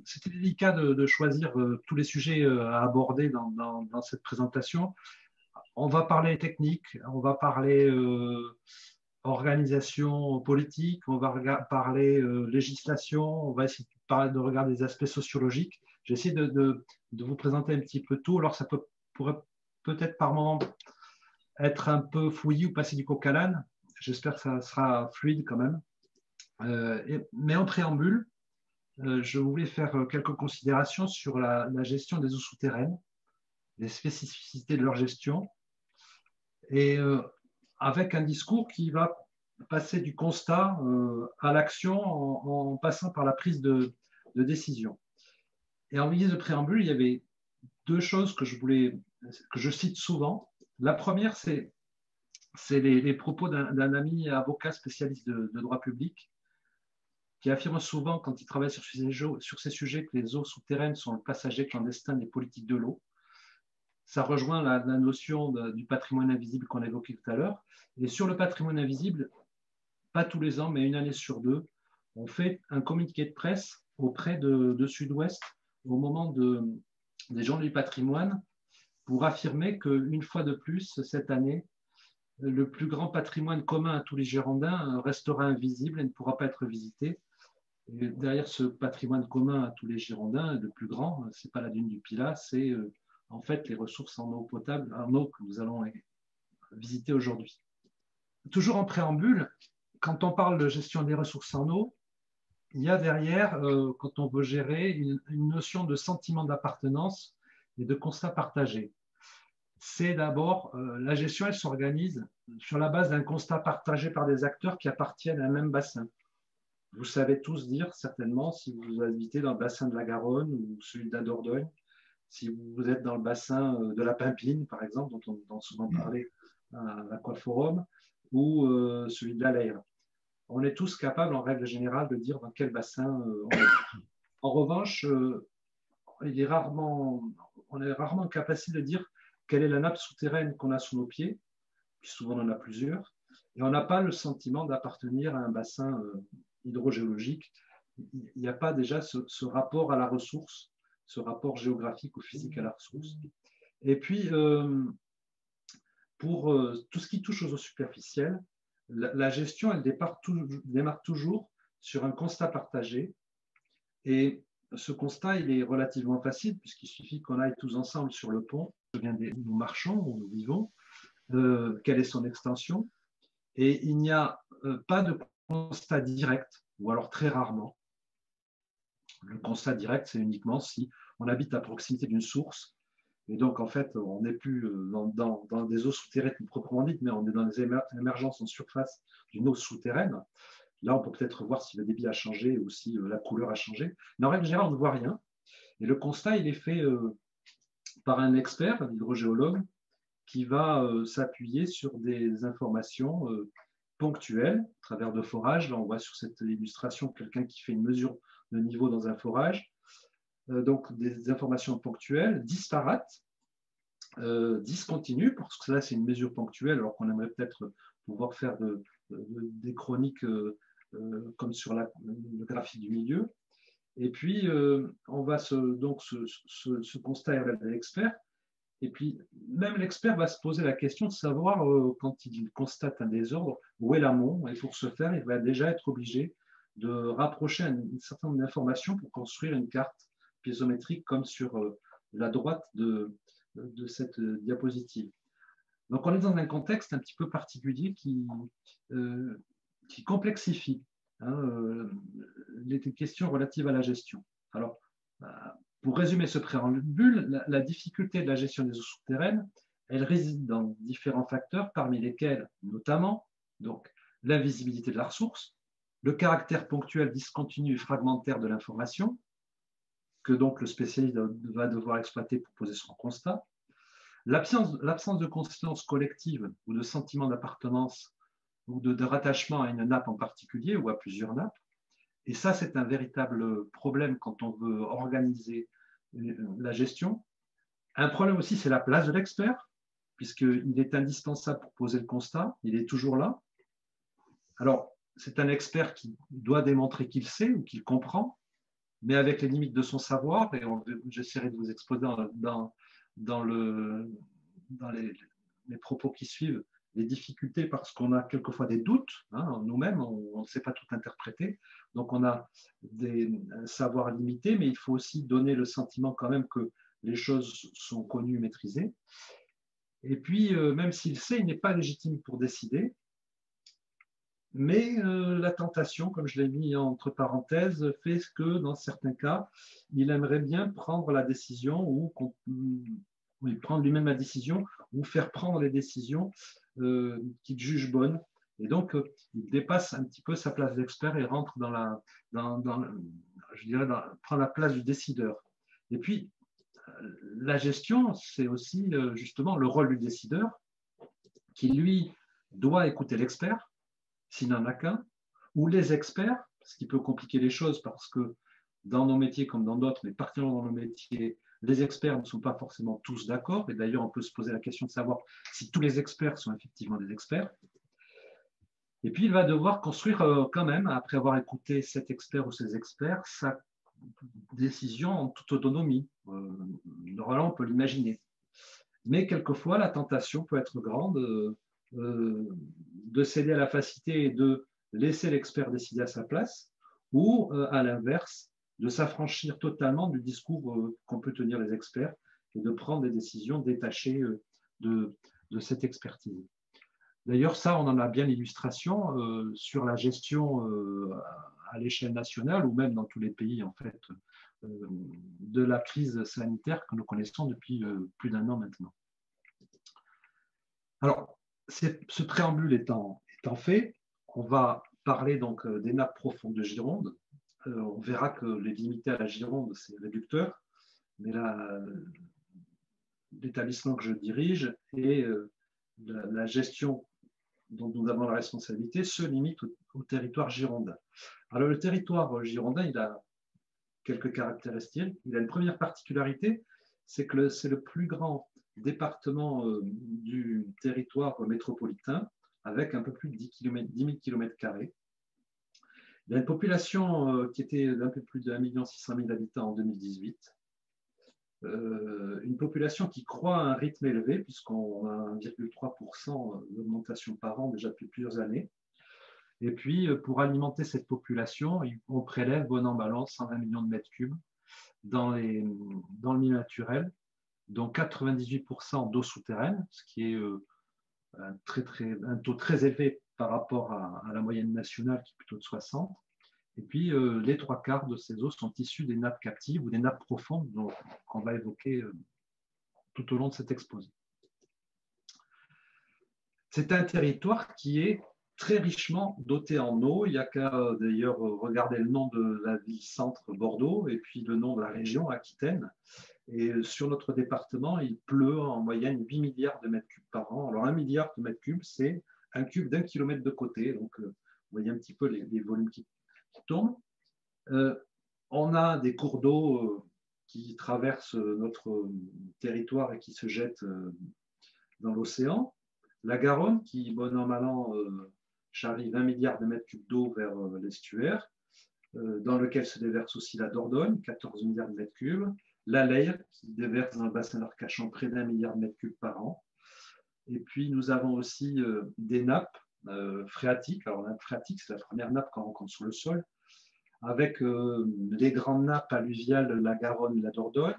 c'était délicat de choisir tous les sujets à aborder dans cette présentation. On va parler technique, on va parler organisation politique, on va parler législation, on va essayer de regarder des aspects sociologiques. J'essaie de vous présenter un petit peu tout. Alors, ça pourrait peut-être par moment être un peu fouillis ou passer du coq à l'âne. J'espère que ça sera fluide quand même. Mais en préambule, je voulais faire quelques considérations sur la gestion des eaux souterraines, les spécificités de leur gestion, et avec un discours qui va passer du constat à l'action en passant par la prise de décision. Et en guise de préambule, il y avait deux choses que je cite souvent. La première, c'est les propos d'un ami avocat spécialiste de droit public qui affirme souvent, quand il travaille sur ces sujets, que les eaux souterraines sont le passager clandestin des politiques de l'eau. Ça rejoint la notion du patrimoine invisible qu'on a évoqué tout à l'heure. Et sur le patrimoine invisible, pas tous les ans, mais une année sur deux, on fait un communiqué de presse auprès de Sud-Ouest au moment des Journées du patrimoine pour affirmer qu'une fois de plus, cette année, le plus grand patrimoine commun à tous les Girondins restera invisible et ne pourra pas être visité. Et derrière ce patrimoine commun à tous les Girondins, le plus grand, ce n'est pas la dune du Pilat, c'est en fait les ressources en eau potable, en eau que nous allons visiter aujourd'hui. Toujours en préambule, quand on parle de gestion des ressources en eau, il y a derrière, quand on veut gérer, une notion de sentiment d'appartenance et de constat partagé. C'est d'abord, la gestion, elle s'organise sur la base d'un constat partagé par des acteurs qui appartiennent à un même bassin. Vous savez tous dire certainement si vous habitez dans le bassin de la Garonne ou celui de la Dordogne, si vous êtes dans le bassin de la Pimpine, par exemple, dont on entend souvent parler à l'Aquaforum, ou celui de la Leyre. On est tous capables, en règle générale, de dire dans quel bassin on est. En revanche, on est rarement en capacité de dire quelle est la nappe souterraine qu'on a sous nos pieds, puis souvent on en a plusieurs, et on n'a pas le sentiment d'appartenir à un bassin hydrogéologique. Il n'y a pas déjà ce rapport à la ressource, ce rapport géographique ou physique à la ressource. Et puis, pour tout ce qui touche aux eaux superficielles, la gestion, elle démarre toujours sur un constat partagé. Et ce constat, il est relativement facile, puisqu'il suffit qu'on aille tous ensemble sur le pont, nous marchons, où nous vivons, quelle est son extension. Et il n'y a pas de constat direct, ou alors très rarement. Le constat direct, c'est uniquement si on habite à proximité d'une source. Et donc, en fait, on n'est plus dans des eaux souterraines proprement dites, mais on est dans les émergences en surface d'une eau souterraine. Là, on peut peut-être voir si le débit a changé ou si la couleur a changé. Mais en règle générale, on ne voit rien. Et le constat, il est fait par un expert, un hydrogéologue, qui va s'appuyer sur des informations ponctuelles, à travers de forages. Là, on voit sur cette illustration quelqu'un qui fait une mesure de niveau dans un forage. Donc, des informations ponctuelles, disparates, discontinues, parce que là, c'est une mesure ponctuelle, alors qu'on aimerait peut-être pouvoir faire des chroniques comme sur le graphique du milieu. Et puis, on va ce constat est relève de l'expert. Et puis, même l'expert va se poser la question de savoir, quand il constate un désordre, où est l'amont. Et pour ce faire, il va déjà être obligé de rapprocher un certain nombre d'informations pour construire une carte piézométrique comme sur la droite de cette diapositive. Donc, on est dans un contexte un petit peu particulier qui complexifie les questions relatives à la gestion. Alors, pour résumer ce préambule, la difficulté de la gestion des eaux souterraines, elle réside dans différents facteurs, parmi lesquels notamment donc, l'invisibilité de la ressource, le caractère ponctuel, discontinu et fragmentaire de l'information, que donc le spécialiste va devoir exploiter pour poser son constat, l'absence de conscience collective ou de sentiment d'appartenance ou de rattachement à une nappe en particulier ou à plusieurs nappes. Et ça, c'est un véritable problème quand on veut organiser la gestion. Un problème aussi, c'est la place de l'expert, puisqu'il est indispensable pour poser le constat, il est toujours là. Alors, c'est un expert qui doit démontrer qu'il sait ou qu'il comprend, mais avec les limites de son savoir, et j'essaierai de vous exposer dans les propos qui suivent les difficultés parce qu'on a quelquefois des doutes, hein, nous-mêmes, on ne sait pas tout interpréter, donc on a des savoirs limités, mais il faut aussi donner le sentiment quand même que les choses sont connues, maîtrisées. Et puis, même s'il sait, il n'est pas légitime pour décider, mais la tentation, comme je l'ai mis entre parenthèses, fait que dans certains cas, il aimerait bien prendre la décision ou prendre lui-même la décision ou faire prendre les décisions qu'il juge bonnes. Et donc, il dépasse un petit peu sa place d'expert et rentre prend la place du décideur. Et puis, la gestion, c'est aussi justement le rôle du décideur qui, lui, doit écouter l'expert s'il n'en a qu'un, ou les experts, ce qui peut compliquer les choses parce que dans nos métiers comme dans d'autres, mais particulièrement dans nos métiers, les experts ne sont pas forcément tous d'accord. Et d'ailleurs, on peut se poser la question de savoir si tous les experts sont effectivement des experts. Et puis, il va devoir construire quand même, après avoir écouté cet expert ou ces experts, sa décision en toute autonomie. Normalement, on peut l'imaginer. Mais quelquefois, la tentation peut être grande de céder à la facilité et de laisser l'expert décider à sa place, ou à l'inverse, de s'affranchir totalement du discours qu'on peut tenir les experts et de prendre des décisions détachées de cette expertise. D'ailleurs, ça, on en a bien l'illustration sur la gestion à l'échelle nationale ou même dans tous les pays, en fait, de la crise sanitaire que nous connaissons depuis plus d'1 an maintenant. Alors, ce préambule étant fait, on va parler donc des nappes profondes de Gironde. On verra que les limiter à la Gironde, c'est réducteur, mais l'établissement que je dirige et la gestion dont nous avons la responsabilité se limite au territoire girondin. Alors, le territoire girondin, il a quelques caractéristiques. Il a une première particularité, c'est que c'est le plus grand département du territoire métropolitain, avec un peu plus de 10 000 km². Il a une population qui était d'un peu plus de 1 600 000 habitants en 2018. Une population qui croît à un rythme élevé, puisqu'on a 1,3% d'augmentation par an déjà depuis plusieurs années. Et puis, pour alimenter cette population, on prélève bon an mal an 120 millions de mètres cubes dans le milieu naturel, dont 98% d'eau souterraine, ce qui est un taux très élevé par rapport à la moyenne nationale qui est plutôt de 60. Et puis, les 3/4 de ces eaux sont issues des nappes captives ou des nappes profondes qu'on va évoquer tout au long de cet exposé. C'est un territoire qui est très richement doté en eau. Il n'y a qu'à d'ailleurs regarder le nom de la ville-centre Bordeaux et puis le nom de la région Aquitaine. Et sur notre département, il pleut en moyenne 8 milliards de mètres cubes par an. Alors 1 milliard de mètres cubes, c'est un cube d'1 kilomètre de côté. Donc vous voyez un petit peu les volumes qui tournent. On a des cours d'eau qui traversent notre territoire et qui se jettent dans l'océan. La Garonne, qui, bon an, mal an, charrie 20 milliards de mètres cubes d'eau vers l'estuaire, dans lequel se déverse aussi la Dordogne, 14 milliards de mètres cubes. La Leyre, qui déverse dans le bassin d'Arcachon près d'1 milliard de mètres cubes par an. Et puis, nous avons aussi des nappes phréatiques. Alors, la nappe phréatique, c'est la première nappe qu'on rencontre sur le sol, avec les grandes nappes alluviales, la Garonne et la Dordogne.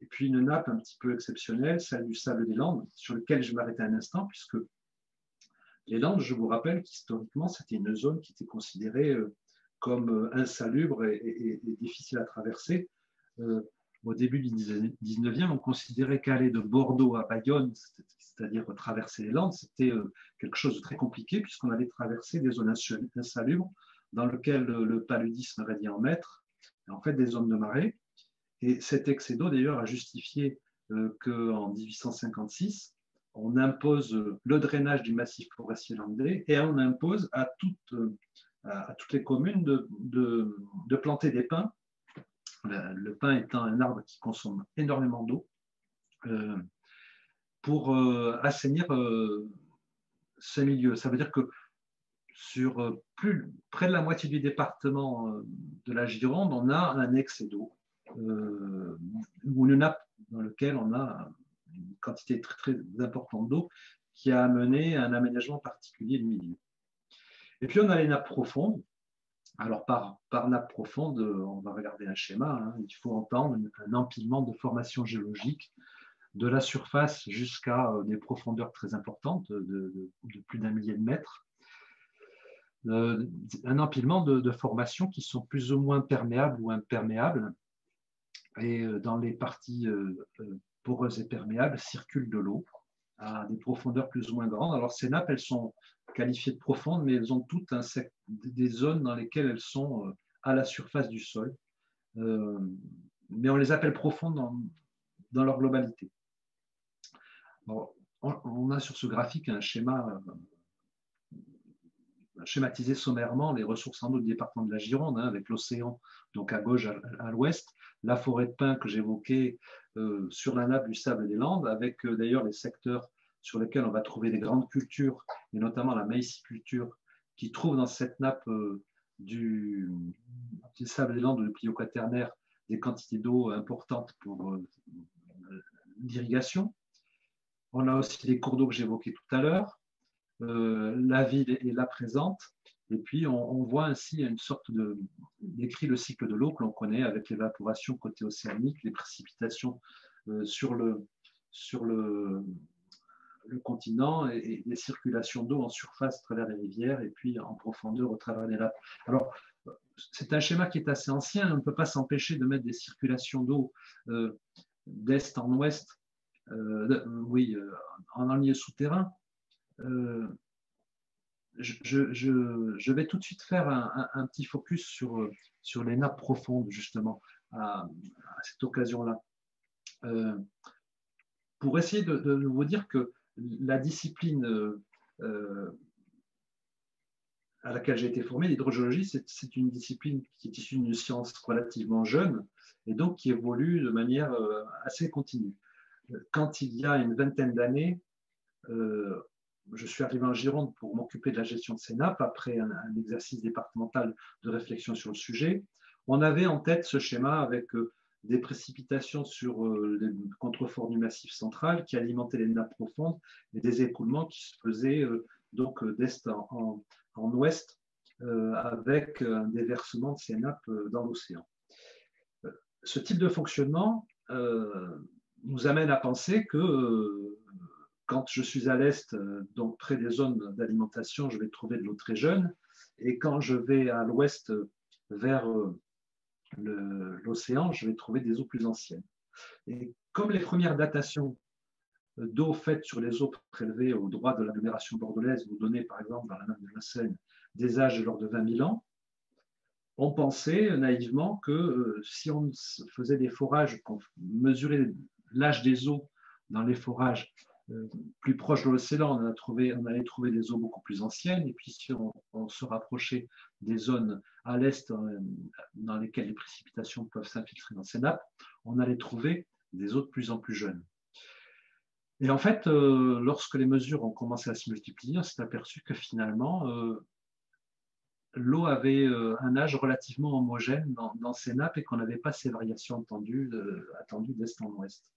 Et puis, une nappe un petit peu exceptionnelle, celle du sable des Landes, sur lequel je vais m'arrêter un instant, puisque les Landes, je vous rappelle qu'historiquement, c'était une zone qui était considérée comme insalubre et difficile à traverser. Au début du 19e, on considérait qu'aller de Bordeaux à Bayonne, c'est-à-dire traverser les Landes, c'était quelque chose de très compliqué puisqu'on allait traverser des zones insalubres dans lesquelles le paludisme régnait en maître, en fait des zones de marée. Et cet excès d'eau, d'ailleurs, a justifié qu'en 1856, on impose le drainage du massif forestier landais et on impose à toutes les communes de planter des pins. Le pin étant un arbre qui consomme énormément d'eau, pour assainir ces milieux. Ça veut dire que près de la moitié du département de la Gironde, on a un excès d'eau, ou une nappe dans laquelle on a une quantité très, très importante d'eau qui a amené à un aménagement particulier du milieu. Et puis on a les nappes profondes. Alors par nappe profonde, on va regarder un schéma, hein. Il faut entendre un empilement de formations géologiques de la surface jusqu'à des profondeurs très importantes, de plus d'un millier de mètres. Un empilement de formations qui sont plus ou moins perméables ou imperméables. Et dans les parties poreuses et perméables circule de l'eau à des profondeurs plus ou moins grandes. Alors ces nappes, elles sont qualifiées de profondes, mais elles ont toutes des zones dans lesquelles elles sont à la surface du sol. Mais on les appelle profondes dans leur globalité. Alors, on a sur ce graphique un schéma schématisé sommairement les ressources en eau du département de la Gironde, hein, avec l'océan donc à gauche, à l'ouest, la forêt de pins que j'évoquais sur la nappe du Sable des Landes, avec d'ailleurs les secteurs sur lesquels on va trouver des grandes cultures, et notamment la maïsiculture, qui trouve dans cette nappe du Sable des Landes ou du Plio quaternaire des quantités d'eau importantes pour l'irrigation. On a aussi les cours d'eau que j'évoquais tout à l'heure. La ville est là présente. Et puis, on voit ainsi une sorte décrit le cycle de l'eau que l'on connaît avec l'évaporation côté océanique, les précipitations sur le continent et les circulations d'eau en surface à travers les rivières et puis en profondeur au travers des lacs. Alors, c'est un schéma qui est assez ancien. On ne peut pas s'empêcher de mettre des circulations d'eau d'est en ouest, en milieu souterrain. Je vais tout de suite faire un petit focus sur les nappes profondes, justement, à cette occasion-là. Pour essayer de vous dire que la discipline à laquelle j'ai été formé, l'hydrogéologie, c'est une discipline qui est issue d'une science relativement jeune et donc qui évolue de manière assez continue. Quand il y a une vingtaine d'années, je suis arrivé en Gironde pour m'occuper de la gestion de ces nappes après un exercice départemental de réflexion sur le sujet. On avait en tête ce schéma avec des précipitations sur les contreforts du Massif central qui alimentaient les nappes profondes et des écoulements qui se faisaient donc d'est en ouest avec un déversement de ces nappes dans l'océan. Ce type de fonctionnement nous amène à penser que quand je suis à l'est, donc près des zones d'alimentation, je vais trouver de l'eau très jeune. Et quand je vais à l'ouest vers l'océan, je vais trouver des eaux plus anciennes. Et comme les premières datations d'eau faites sur les eaux prélevées au droit de l'agglomération bordelaise vous donnaient, par exemple, dans la nappe de la Seine, des âges de l'ordre de 20 000 ans, on pensait naïvement que si on faisait des forages, qu'on mesurait l'âge des eaux dans les forages plus proches de l'océan, on allait trouver des eaux beaucoup plus anciennes. Et puis si on se rapprochait des zones à l'est dans lesquelles les précipitations peuvent s'infiltrer dans ces nappes, on allait trouver des eaux de plus en plus jeunes. Et en fait, lorsque les mesures ont commencé à se multiplier, on s'est aperçu que finalement, l'eau avait un âge relativement homogène dans ces nappes et qu'on n'avait pas ces variations attendues d'est en ouest.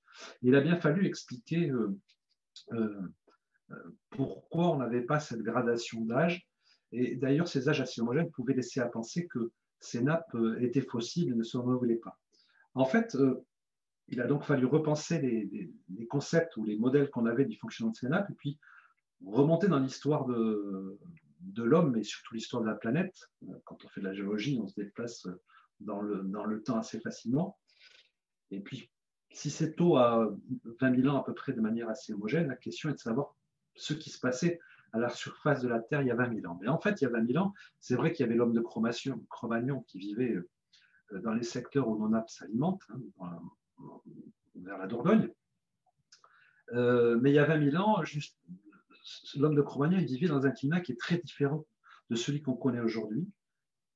Il a bien fallu expliquer pourquoi on n'avait pas cette gradation d'âge. Et d'ailleurs, ces âges assez homogènes pouvaient laisser à penser que ces nappes étaient fossiles et ne se renouvelaient pas. En fait, il a donc fallu repenser les concepts ou les modèles qu'on avait du fonctionnement de ces nappes et puis remonter dans l'histoire de l'homme, mais surtout l'histoire de la planète. Quand on fait de la géologie, on se déplace dans le temps assez facilement. Et puis, si cette eau a 20 000 ans à peu près de manière assez homogène, la question est de savoir ce qui se passait à la surface de la Terre il y a 20 000 ans. Mais en fait, il y a 20 000 ans, c'est vrai qu'il y avait l'homme de Cro-Magnon qui vivait dans les secteurs où nos nappes s'alimentent, hein, vers la Dordogne. Mais il y a 20 000 ans, l'homme de Cro-Magnon, il vivait dans un climat qui est très différent de celui qu'on connaît aujourd'hui,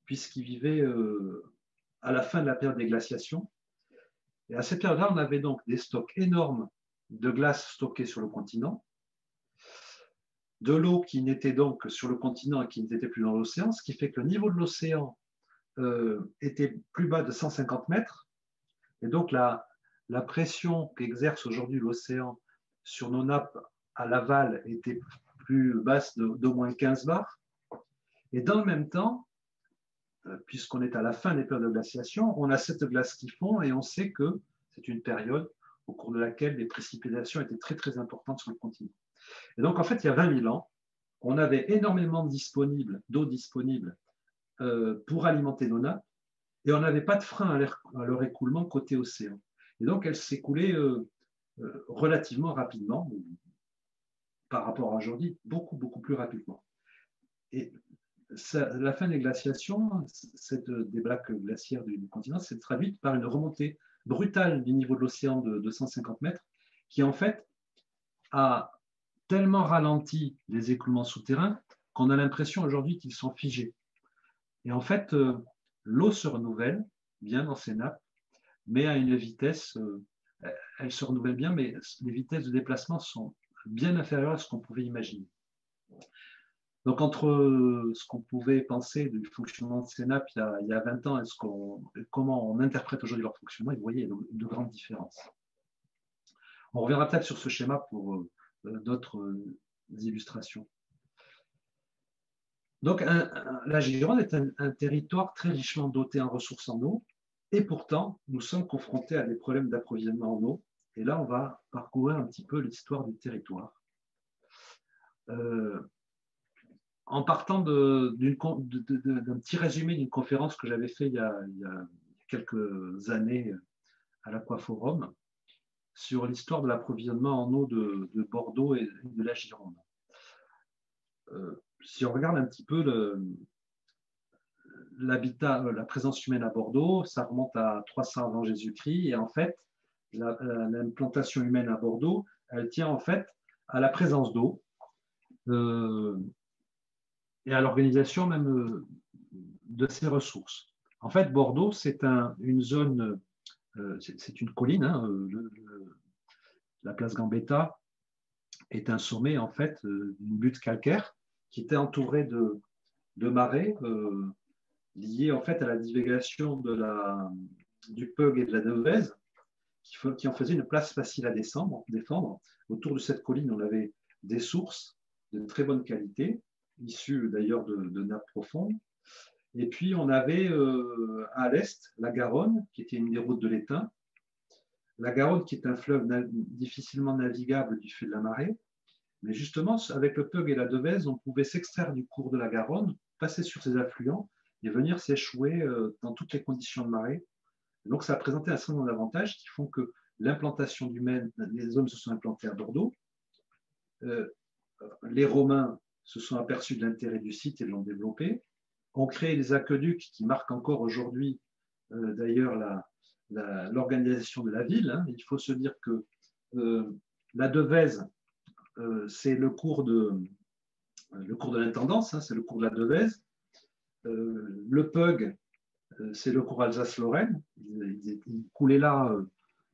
puisqu'il vivait à la fin de la période des glaciations. Et à cette période-là, on avait donc des stocks énormes de glace stockées sur le continent. de l'eau qui n'était donc que sur le continent et qui n'était plus dans l'océan, ce qui fait que le niveau de l'océan était plus bas de 150 mètres. Et donc la pression qu'exerce aujourd'hui l'océan sur nos nappes à l'aval était plus basse d'au moins 15 bars. Et dans le même temps, puisqu'on est à la fin des périodes de glaciation, on a cette glace qui fond et on sait que c'est une période au cours de laquelle les précipitations étaient très très importantes sur le continent. Et donc en fait, il y a 20 000 ans, on avait énormément d'eau disponible pour alimenter nos nappes et on n'avait pas de frein à leur écoulement côté océan. Et donc elle s'écoulait relativement rapidement par rapport à aujourd'hui, beaucoup beaucoup plus rapidement. Et la fin des glaciations, cette débâcle glaciaire du continent, s'est traduite par une remontée brutale du niveau de l'océan de 150 mètres, qui en fait a tellement ralenti les écoulements souterrains qu'on a l'impression aujourd'hui qu'ils sont figés. Et en fait, l'eau se renouvelle bien dans ces nappes, mais à une vitesse, elle se renouvelle bien, mais les vitesses de déplacement sont bien inférieures à ce qu'on pouvait imaginer. Donc, entre ce qu'on pouvait penser du fonctionnement de ces nappes il y a 20 ans et comment on interprète aujourd'hui leur fonctionnement, vous voyez, il y a de grandes différences. On reviendra peut-être sur ce schéma pour d'autres illustrations. Donc, la Gironde est un territoire très richement doté en ressources en eau, et pourtant, nous sommes confrontés à des problèmes d'approvisionnement en eau. Et là, on va parcourir un petit peu l'histoire du territoire. En partant d'un petit résumé d'une conférence que j'avais fait il y a quelques années à l'Aquaforum sur l'histoire de l'approvisionnement en eau de Bordeaux et de la Gironde. Si on regarde un petit peu l'habitat, la présence humaine à Bordeaux, ça remonte à 300 avant Jésus-Christ, et en fait, l'implantation humaine à Bordeaux, elle tient en fait à la présence d'eau et à l'organisation même de ses ressources. En fait, Bordeaux, c'est une zone, c'est une colline, hein, la place Gambetta est un sommet en fait d'une butte calcaire qui était entourée de marais liés en fait à la divagation du Peug et de la Devèze, qui en faisait une place facile à défendre. Autour de cette colline, on avait des sources de très bonne qualité, issues d'ailleurs de nappes profondes. Et puis on avait à l'est la Garonne, qui était une des routes de l'Étain. La Garonne, qui est un fleuve difficilement navigable du fait de la marée. Mais justement, avec le Peug et la Devèze, on pouvait s'extraire du cours de la Garonne, passer sur ses affluents et venir s'échouer dans toutes les conditions de marée. Donc, ça a présenté un certain nombre d'avantages qui font que l'implantation humaine, les hommes se sont implantés à Bordeaux. Les Romains se sont aperçus de l'intérêt du site et l'ont développé. On crée les aqueducs qui marquent encore aujourd'hui, d'ailleurs, l'organisation de la ville. Hein. Il faut se dire que la Devèze, c'est le cours de l'intendance, hein, c'est le cours de la Devèze. Le Peug, c'est le cours Alsace-Lorraine. Il coulait là,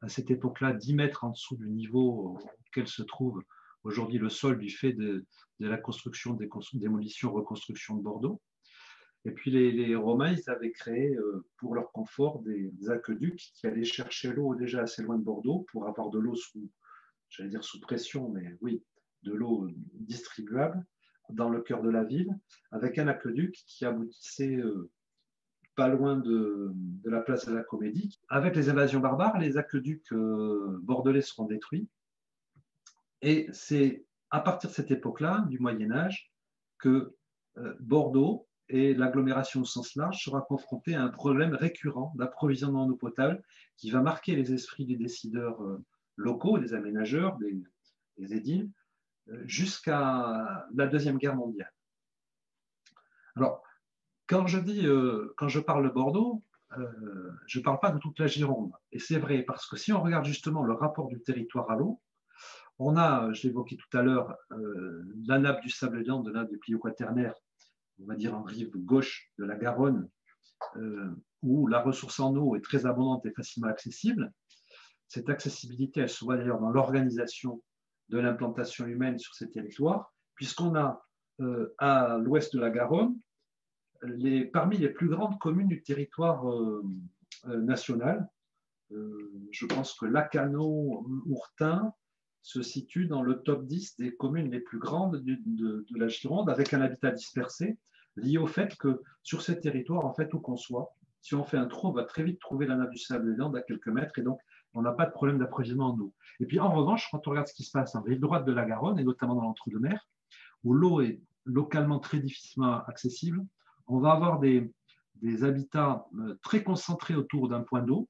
à cette époque-là, 10 mètres en dessous du niveau auquel se trouve aujourd'hui le sol du fait de la construction, démolition, reconstruction de Bordeaux. Et puis les Romains, ils avaient créé pour leur confort des aqueducs qui allaient chercher l'eau déjà assez loin de Bordeaux pour avoir de l'eau j'allais dire sous pression, mais oui, de l'eau distribuable dans le cœur de la ville, avec un aqueduc qui aboutissait pas loin de la place de la Comédie. Avec les invasions barbares, les aqueducs bordelais seront détruits. Et c'est à partir de cette époque-là, du Moyen-Âge, que Bordeaux et l'agglomération au sens large sera confrontée à un problème récurrent d'approvisionnement en eau potable qui va marquer les esprits des décideurs locaux, des aménageurs, des édiles, jusqu'à la Deuxième Guerre mondiale. Alors, quand je parle de Bordeaux, je ne parle pas de toute la Gironde. Et c'est vrai, parce que si on regarde justement le rapport du territoire à l'eau, on a, je l'évoquais tout à l'heure, la nappe du Sable-Liant, de la nappe du Plio quaternaire, on va dire en rive gauche de la Garonne, où la ressource en eau est très abondante et facilement accessible. Cette accessibilité, elle se voit d'ailleurs dans l'organisation de l'implantation humaine sur ces territoires, puisqu'on a à l'ouest de la Garonne, parmi les plus grandes communes du territoire national. Je pense que Lacanau-Ourtin se situe dans le top 10 des communes les plus grandes de la Gironde, avec un habitat dispersé, lié au fait que sur ces territoires, en fait, où qu'on soit, si on fait un trou, on va très vite trouver la nappe du sable des Landes à quelques mètres, et donc on n'a pas de problème d'approvisionnement en eau. Et puis en revanche, quand on regarde ce qui se passe en rive droite de la Garonne, et notamment dans l'entre-deux-mer, où l'eau est localement très difficilement accessible, on va avoir des habitats très concentrés autour d'un point d'eau,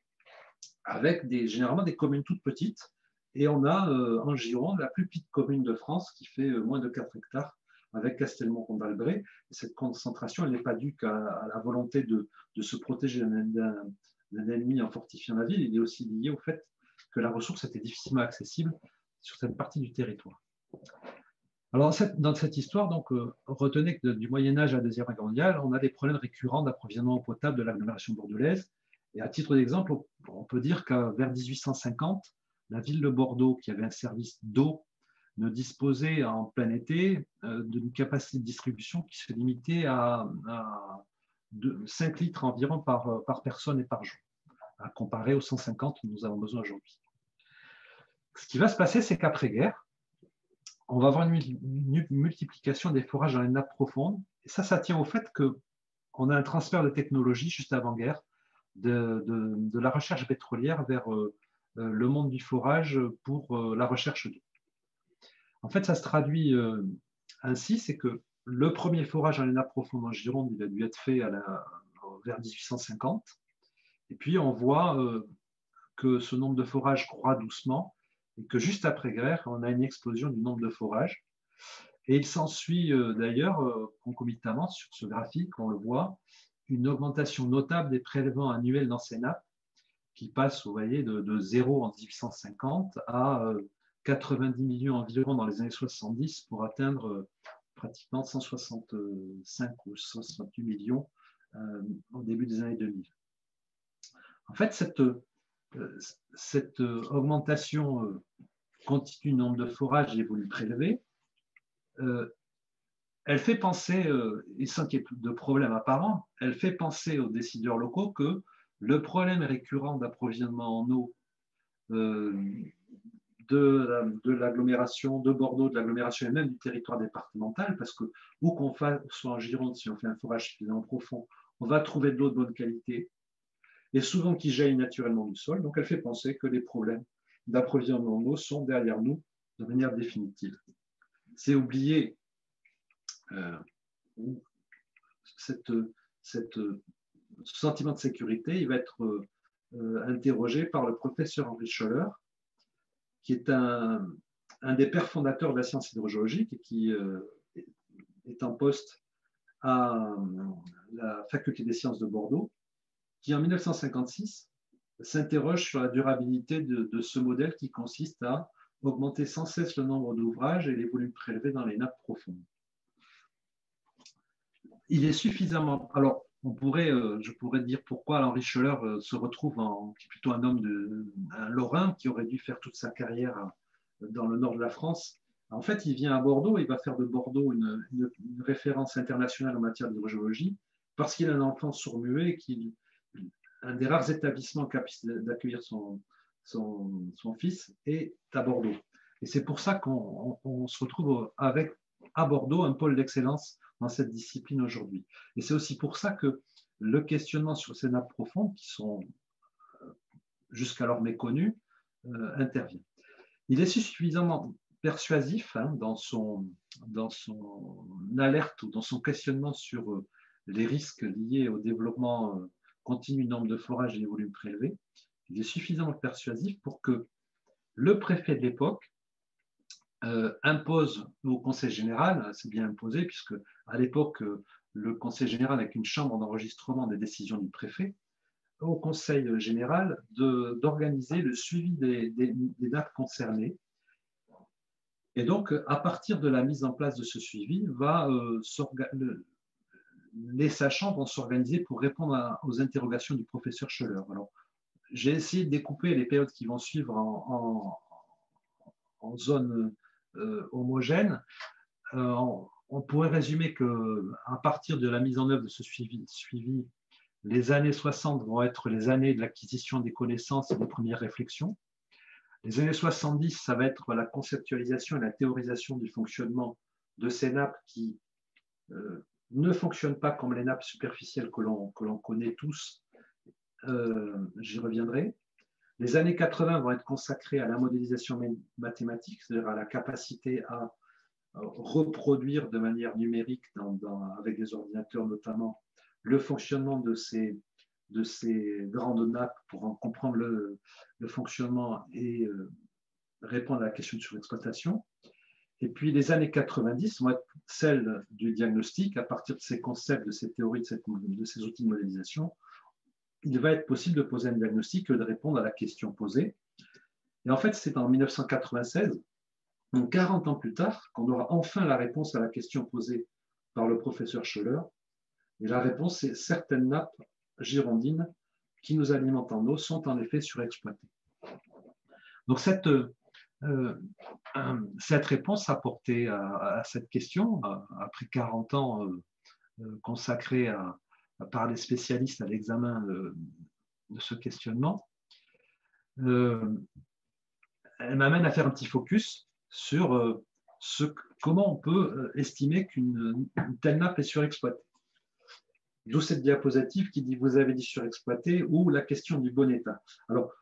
avec généralement des communes toutes petites. Et on a en Gironde la plus petite commune de France qui fait moins de 4 hectares, avec Castelmont-Combalbret. Cette concentration, elle n'est pas due qu'à la volonté de se protéger d'un ennemi en fortifiant la ville, il est aussi lié au fait que la ressource était difficilement accessible sur cette partie du territoire. Alors, dans cette histoire, donc, retenez que du Moyen-Âge à la Deuxième Guerre mondiale, on a des problèmes récurrents d'approvisionnement en eau potable de l'agglomération bordelaise. Et à titre d'exemple, on peut dire qu'à vers 1850, la ville de Bordeaux, qui avait un service d'eau, ne disposait en plein été d'une capacité de distribution qui se limitait à 5 litres environ par personne et par jour, à comparer aux 150 dont nous avons besoin aujourd'hui. Ce qui va se passer, c'est qu'après-guerre, on va avoir une multiplication des forages dans les nappes profondes. Et ça tient au fait qu'on a un transfert de technologie juste avant-guerre de la recherche pétrolière vers le monde du forage pour la recherche d'eau. En fait, ça se traduit ainsi, c'est que le premier forage dans les nappes profondes en Gironde, il a dû être fait vers 1850. Et puis, on voit que ce nombre de forages croît doucement et que juste après-guerre, on a une explosion du nombre de forages. Et il s'ensuit d'ailleurs, concomitamment, sur ce graphique, on le voit, une augmentation notable des prélèvements annuels dans ces nappes qui passent, vous voyez, de 0 en 1850 à 90 millions environ dans les années 70 pour atteindre pratiquement 165 ou 168 millions au début des années 2000. En fait, cette augmentation continue du nombre de forages et des volumes prélevés, elle fait penser, et sans qu'il y ait de problème apparent, elle fait penser aux décideurs locaux que le problème récurrent d'approvisionnement en eau de l'agglomération de Bordeaux, de l'agglomération et même du territoire départemental, parce que où qu'on soit en Gironde, si on fait un forage suffisamment profond, on va trouver de l'eau de bonne qualité, et souvent qui jaillit naturellement du sol. Donc elle fait penser que les problèmes d'approvisionnement en eau sont derrière nous de manière définitive. C'est oublier ce sentiment de sécurité, il va être interrogé par le professeur Henri Scholler, qui est un des pères fondateurs de la science hydrogéologique et qui est en poste à la faculté des sciences de Bordeaux, qui en 1956 s'interroge sur la durabilité de ce modèle qui consiste à augmenter sans cesse le nombre d'ouvrages et les volumes prélevés dans les nappes profondes. Il est suffisamment... Alors, je pourrais dire pourquoi Henri Scholler se retrouve plutôt un homme un Lorrain qui aurait dû faire toute sa carrière dans le nord de la France. En fait, il vient à Bordeaux, il va faire de Bordeaux une référence internationale en matière d'hydrogéologie parce qu'il a un enfant sourd-muet et un des rares établissements capables d'accueillir son fils est à Bordeaux. Et c'est pour ça qu'on se retrouve à Bordeaux un pôle d'excellence dans cette discipline aujourd'hui. Et c'est aussi pour ça que le questionnement sur ces nappes profondes, qui sont jusqu'alors méconnues, intervient. Il est suffisamment persuasif dans son alerte ou dans son questionnement sur les risques liés au développement continu du nombre de forages et des volumes prélevés. Il est suffisamment persuasif pour que le préfet de l'époque impose au Conseil général, c'est bien imposé, puisque à l'époque, le Conseil général avec une chambre d'enregistrement des décisions du préfet, au Conseil général d'organiser le suivi des nappes concernées. Et donc, à partir de la mise en place de ce suivi, les sachants vont s'organiser pour répondre aux interrogations du professeur Scholler. Alors, j'ai essayé de découper les périodes qui vont suivre en zones homogènes. on pourrait résumer qu'à partir de la mise en œuvre de ce suivi, les années 60 vont être les années de l'acquisition des connaissances et des premières réflexions. Les années 70, ça va être la conceptualisation et la théorisation du fonctionnement de ces nappes qui ne fonctionnent pas comme les nappes superficielles que l'on connaît tous. J'y reviendrai. Les années 80 vont être consacrées à la modélisation mathématique, c'est-à-dire à la capacité à reproduire de manière numérique, avec des ordinateurs notamment, le fonctionnement de ces grandes nappes pour en comprendre le fonctionnement et répondre à la question de surexploitation. Et puis les années 90 vont être celles du diagnostic. À partir de ces concepts, de ces théories, de ces outils de modélisation, il va être possible de poser un diagnostic et de répondre à la question posée. Et en fait, c'est en 1996, donc 40 ans plus tard, qu'on aura enfin la réponse à la question posée par le professeur Schoeller. Et la réponse, c'est certaines nappes girondines qui nous alimentent en eau sont en effet surexploitées. Donc cette réponse apportée à cette question, après 40 ans consacrés par les spécialistes à l'examen de ce questionnement, elle m'amène à faire un petit focus sur comment on peut estimer qu'une telle nappe est surexploitée. D'où cette diapositive qui dit, vous avez dit surexploité, ou la question du bon état. Alors,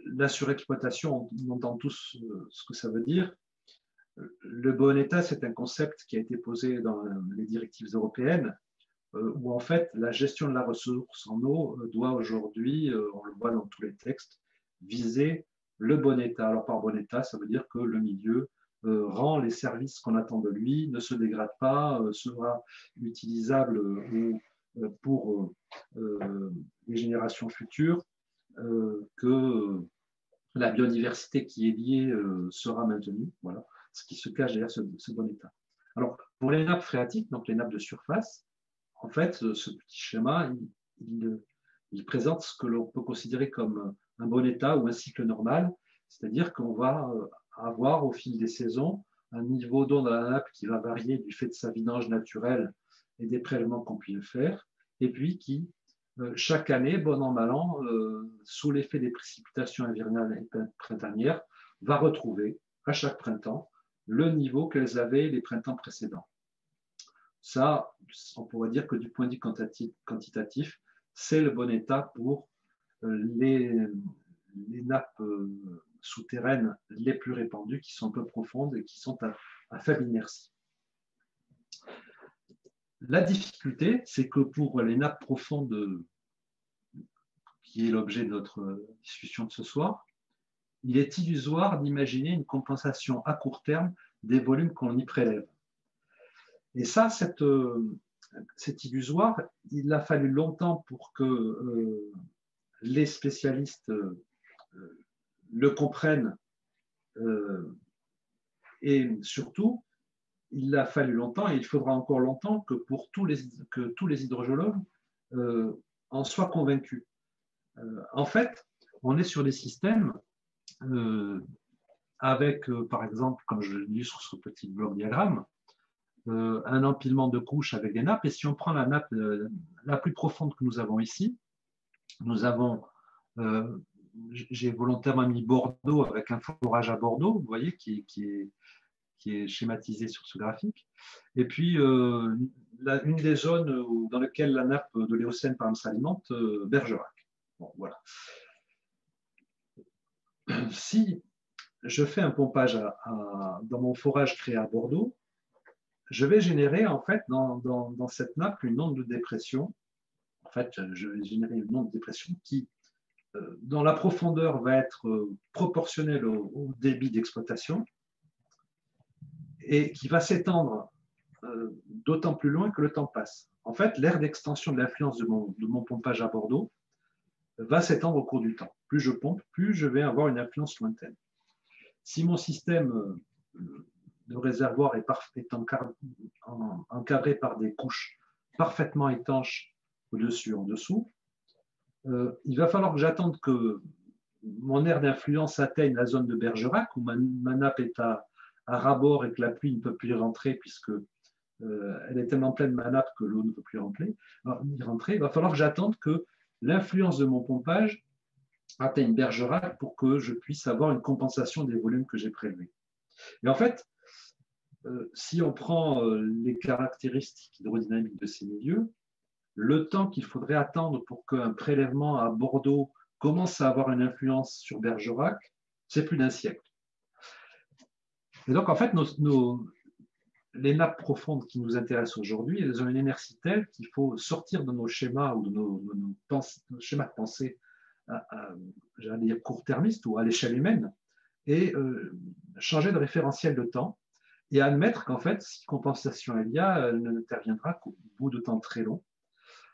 la surexploitation, on entend tous ce que ça veut dire. Le bon état, c'est un concept qui a été posé dans les directives européennes, où en fait, la gestion de la ressource en eau doit aujourd'hui, on le voit dans tous les textes, viser le bon état. Alors, par bon état, ça veut dire que le milieu rend les services qu'on attend de lui, ne se dégrade pas, sera utilisable pour les générations futures, que la biodiversité qui est liée sera maintenue. Voilà, ce qui se cache derrière ce bon état. Alors, pour les nappes phréatiques, donc les nappes de surface, en fait, ce petit schéma, il présente ce que l'on peut considérer comme un bon état ou un cycle normal, c'est-à-dire qu'on va avoir au fil des saisons un niveau d'eau dans la nappe qui va varier du fait de sa vidange naturelle et des prélèvements qu'on puisse faire, et puis qui, chaque année, bon an, mal an, sous l'effet des précipitations hivernales et printanières, va retrouver à chaque printemps le niveau qu'elles avaient les printemps précédents. Ça, on pourrait dire que du point de vue quantitatif, c'est le bon état pour les nappes souterraines les plus répandues, qui sont peu profondes et qui sont à faible inertie. La difficulté, c'est que pour les nappes profondes, qui est l'objet de notre discussion de ce soir, il est illusoire d'imaginer une compensation à court terme des volumes qu'on y prélève. Et ça, c'est illusoire. Il a fallu longtemps pour que les spécialistes le comprennent, et surtout, il a fallu longtemps, et il faudra encore longtemps, que tous les hydrogéologues en soient convaincus. En fait, on est sur des systèmes avec, par exemple, comme je l'illustre sur ce petit bloc diagramme, un empilement de couches avec des nappes. Et si on prend la nappe la plus profonde que nous avons ici, nous avons, j'ai volontairement mis Bordeaux avec un forage à Bordeaux, vous voyez, qui est schématisé sur ce graphique. Et puis, une des zones dans lesquelles la nappe de l'Éocène, par exemple, s'alimente, Bergerac. Bon, voilà. Si je fais un pompage dans mon forage créé à Bordeaux, je vais générer, en fait, dans cette nappe, une onde de dépression. En fait, je vais générer une onde de dépression qui, dans la profondeur, va être proportionnelle au débit d'exploitation et qui va s'étendre d'autant plus loin que le temps passe. En fait, l'aire d'extension de l'influence de mon pompage à Bordeaux va s'étendre au cours du temps. Plus je pompe, plus je vais avoir une influence lointaine. Si mon système de réservoir est encadré par des couches parfaitement étanches au-dessus et en dessous, il va falloir que j'attende que mon aire d'influence atteigne la zone de Bergerac, où ma nappe est à à ras-bord et que la pluie ne peut plus y rentrer puisque elle est tellement pleine ma nappe que l'eau ne peut plus y rentrer, il va falloir que j'attende que l'influence de mon pompage atteigne Bergerac pour que je puisse avoir une compensation des volumes que j'ai prélevés. Et en fait, si on prend les caractéristiques hydrodynamiques de ces milieux, le temps qu'il faudrait attendre pour qu'un prélèvement à Bordeaux commence à avoir une influence sur Bergerac, c'est plus d'un siècle. Et donc, en fait, les nappes profondes qui nous intéressent aujourd'hui, elles ont une inertie telle qu'il faut sortir de nos schémas ou de nos schémas de pensée, j'allais dire court-termistes ou à l'échelle humaine, et changer de référentiel de temps et admettre qu'en fait, si compensation il y a, elle n'interviendra qu'au bout de temps très long.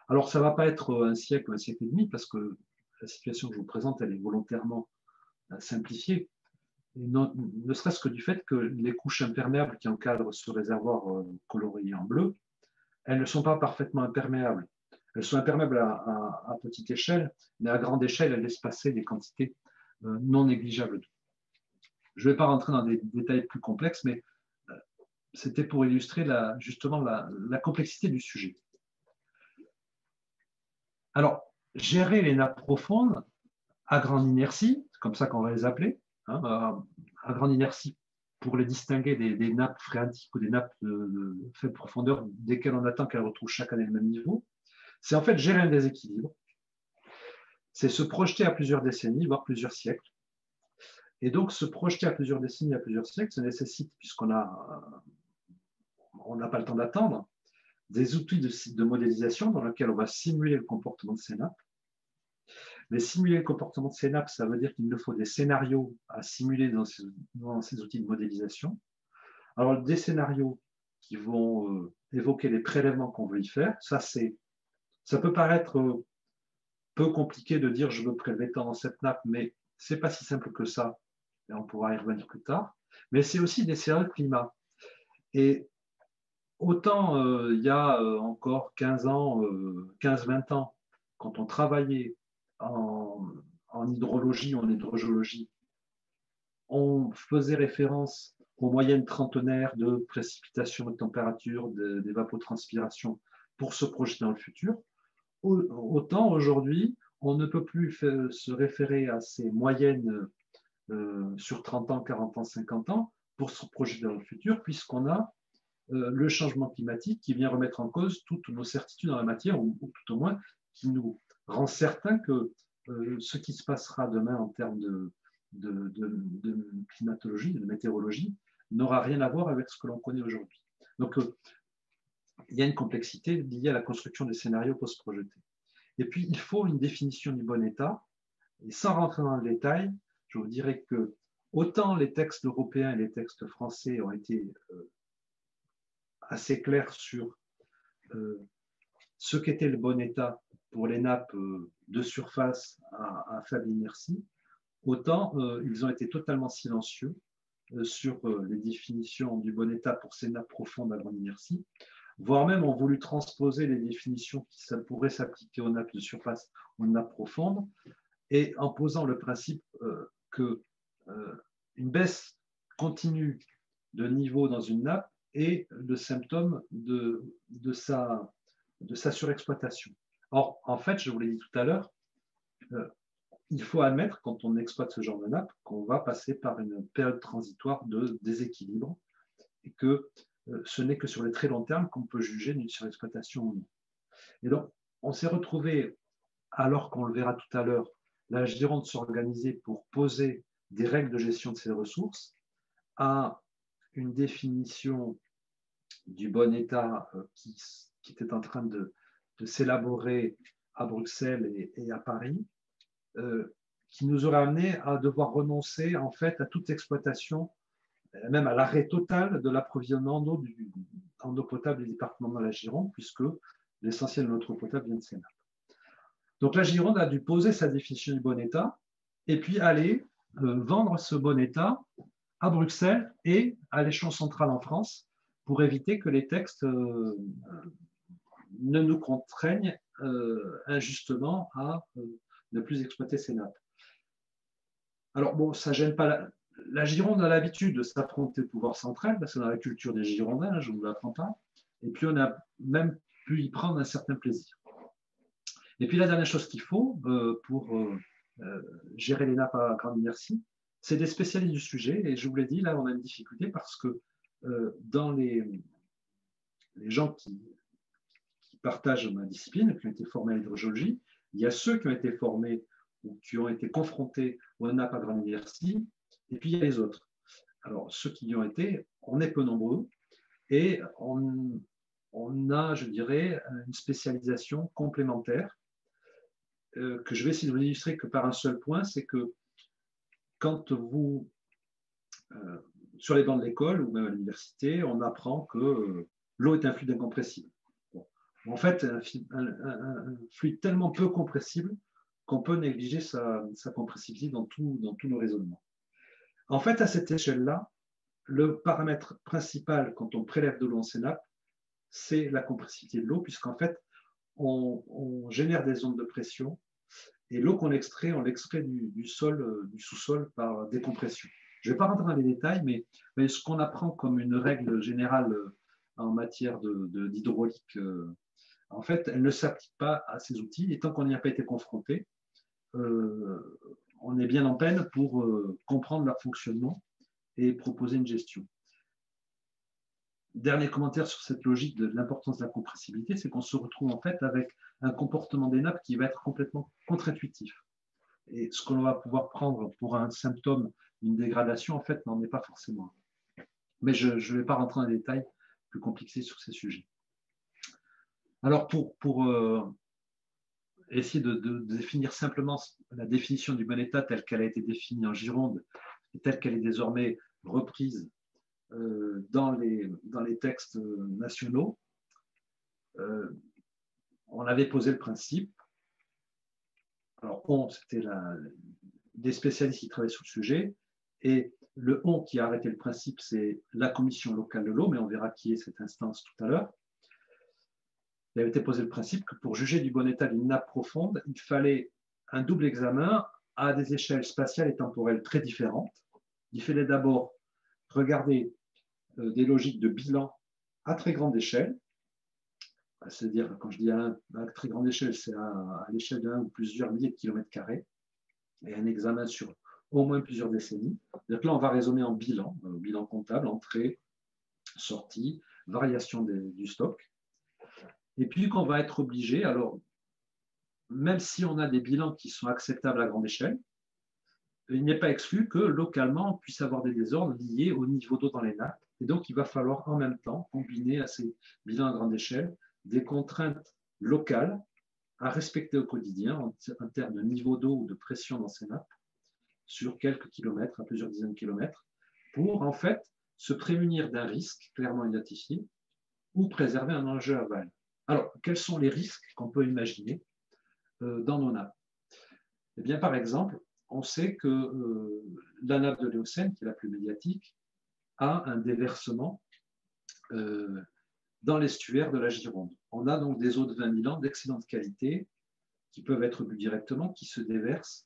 Alors, ça ne va pas être un siècle ou un siècle et demi, parce que la situation que je vous présente, elle est volontairement simplifiée, et ne serait-ce que du fait que les couches imperméables qui encadrent ce réservoir colorié en bleu, elles ne sont pas parfaitement imperméables. Elles sont imperméables à petite échelle, mais à grande échelle, elles laissent passer des quantités non négligeables d'eau. Je ne vais pas rentrer dans des détails plus complexes, mais c'était pour illustrer justement la complexité du sujet. Alors, gérer les nappes profondes à grande inertie, c'est comme ça qu'on va les appeler, hein, à grande inertie, pour les distinguer des nappes phréatiques ou des nappes de faible profondeur desquelles on attend qu'elles retrouvent chaque année le même niveau, c'est en fait gérer un déséquilibre, c'est se projeter à plusieurs décennies, voire plusieurs siècles. Et donc, se projeter à plusieurs décennies, à plusieurs siècles, ça nécessite, puisqu'on n'a pas le temps d'attendre, des outils de modélisation dans lesquels on va simuler le comportement de ces nappes. Mais simuler le comportement de ces nappes, ça veut dire qu'il nous faut des scénarios à simuler dans ces outils de modélisation. Alors, des scénarios qui vont évoquer les prélèvements qu'on veut y faire, ça peut paraître peu compliqué de dire je veux prélever tant dans cette nappe, mais ce n'est pas si simple que ça, et on pourra y revenir plus tard. Mais c'est aussi des scénarios de climat. Et autant il y a encore 15 ans, 15-20 ans, quand on travaillait en hydrologie ou en hydrogéologie, on faisait référence aux moyennes trentenaires de précipitations, de température, d'évapotranspiration pour se projeter dans le futur. Autant aujourd'hui, on ne peut plus se référer à ces moyennes sur 30 ans, 40 ans, 50 ans pour se projeter dans le futur, puisqu'on a le changement climatique qui vient remettre en cause toutes nos certitudes en la matière, ou tout au moins qui nous rend certains que ce qui se passera demain en termes de climatologie, de météorologie, n'aura rien à voir avec ce que l'on connaît aujourd'hui. Donc, il y a une complexité liée à la construction des scénarios pour se projeter. Et puis, il faut une définition du bon état. Et sans rentrer dans le détail, je vous dirais que autant les textes européens et les textes français ont été assez clairs sur ce qu'était le bon état pour les nappes de surface à faible inertie, autant ils ont été totalement silencieux sur les définitions du bon état pour ces nappes profondes à grande inertie, voire même ont voulu transposer les définitions qui pourraient s'appliquer aux nappes de surface ou aux nappes profondes, et en posant le principe qu'une baisse continue de niveau dans une nappe est le symptôme de sa surexploitation. Or, en fait, je vous l'ai dit tout à l'heure, il faut admettre, quand on exploite ce genre de nappe, qu'on va passer par une période transitoire de déséquilibre et que ce n'est que sur les très long terme qu'on peut juger d'une surexploitation ou non. Et donc, on s'est retrouvé, alors qu'on le verra tout à l'heure, la Gironde s'organiser pour poser des règles de gestion de ses ressources à une définition du bon état qui était en train de s'élaborer à Bruxelles et à Paris, qui nous aurait amené à devoir renoncer en fait à toute exploitation, même à l'arrêt total de l'approvisionnement en eau potable du département de la Gironde, puisque l'essentiel de notre eau potable vient de ces nappes. Donc la Gironde a dû poser sa définition du bon état et puis aller vendre ce bon état à Bruxelles et à l'échelon central en France pour éviter que les textes ne nous contraignent injustement à ne plus exploiter ces nappes. Alors bon, ça ne gêne pas La Gironde a l'habitude de s'affronter au pouvoir central, parce que dans la culture des Girondins, je ne vous l'apprends pas, et puis on a même pu y prendre un certain plaisir. Et puis la dernière chose qu'il faut pour gérer les nappes à grande inertie, c'est des spécialistes du sujet, et je vous l'ai dit, là on a une difficulté parce que dans les gens qui partagent ma discipline, qui ont été formés à l'hydrogéologie, il y a ceux qui ont été formés ou qui ont été confrontés aux nappes à grande inertie, et puis il y a les autres. Alors, ceux qui y ont été, on est peu nombreux, et on a, je dirais, une spécialisation complémentaire que je vais essayer de vous illustrer que par un seul point, c'est que quand vous, sur les bancs de l'école ou même à l'université, on apprend que l'eau est un fluide incompressible. Bon. En fait, un fluide tellement peu compressible qu'on peut négliger sa compressivité dans tous nos raisonnements. En fait, à cette échelle-là, le paramètre principal quand on prélève de l'eau en sénape, c'est la compressivité de l'eau, puisqu'en fait, on génère des ondes de pression et l'eau qu'on extrait, on l'extrait du sol, du sous-sol par décompression. Je ne vais pas rentrer dans les détails, mais ce qu'on apprend comme une règle générale en matière d'hydraulique, en fait, elle ne s'applique pas à ces outils. Et tant qu'on n'y a pas été confronté, on est bien en peine pour comprendre leur fonctionnement et proposer une gestion. Dernier commentaire sur cette logique de l'importance de la compressibilité, c'est qu'on se retrouve en fait avec un comportement des nappes qui va être complètement contre-intuitif. Et ce que l'on va pouvoir prendre pour un symptôme, une dégradation, en fait, n'en est pas forcément. Mais je ne vais pas rentrer dans les détails plus compliqués sur ces sujets. Alors, pour essayer de définir simplement la définition du bon état telle qu'elle a été définie en Gironde et telle qu'elle est désormais reprise dans les textes nationaux, on avait posé le principe. Alors, c'était des spécialistes qui travaillaient sur le sujet, et le on qui a arrêté le principe, c'est la commission locale de l'eau, mais on verra qui est cette instance tout à l'heure. Il avait été posé le principe que pour juger du bon état d'une nappe profonde, il fallait un double examen à des échelles spatiales et temporelles très différentes. Il fallait d'abord regarder des logiques de bilan à très grande échelle, c'est-à-dire, quand je dis à très grande échelle, c'est à l'échelle d'un ou plusieurs milliers de kilomètres carrés, et un examen sur au moins plusieurs décennies. Donc là, on va raisonner en bilan comptable, entrée, sortie, variation du stock. Et puis qu'on va être obligé, alors, même si on a des bilans qui sont acceptables à grande échelle, il n'est pas exclu que localement, on puisse avoir des désordres liés au niveau d'eau dans les nappes. Et donc, il va falloir en même temps combiner à ces bilans à grande échelle des contraintes locales à respecter au quotidien en termes de niveau d'eau ou de pression dans ces nappes sur quelques kilomètres, à plusieurs dizaines de kilomètres, pour en fait se prémunir d'un risque clairement identifié ou préserver un enjeu aval. Alors, quels sont les risques qu'on peut imaginer dans nos nappes? Eh bien, par exemple, on sait que la nappe de l'Éocène, qui est la plus médiatique, a un déversement dans l'estuaire de la Gironde. On a donc des eaux de 20 000 ans d'excellente qualité qui peuvent être bues directement, qui se déversent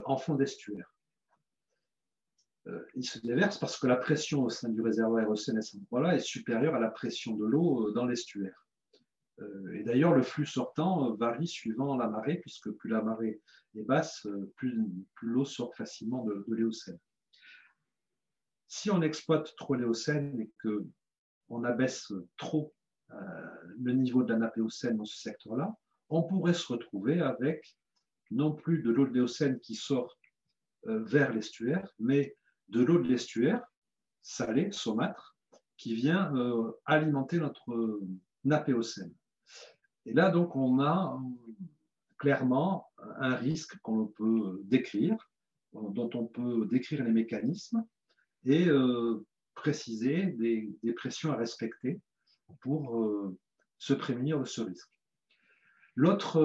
en fond d'estuaire. Ils se déversent parce que la pression au sein du réservoir Éocène à cet endroit-là est supérieure à la pression de l'eau dans l'estuaire. Et d'ailleurs, le flux sortant varie suivant la marée, puisque plus la marée est basse, plus l'eau sort facilement de l'Éocène. Si on exploite trop l'Éocène et qu'on abaisse trop le niveau de la nappe éocène dans ce secteur-là, on pourrait se retrouver avec non plus de l'eau de l'Éocène qui sort vers l'estuaire, mais de l'eau de l'estuaire, salée, saumâtre, qui vient alimenter notre nappe éocène. Et là, donc, on a clairement un risque qu'on peut décrire, dont on peut décrire les mécanismes et préciser des pressions à respecter pour se prémunir de ce risque. L'autre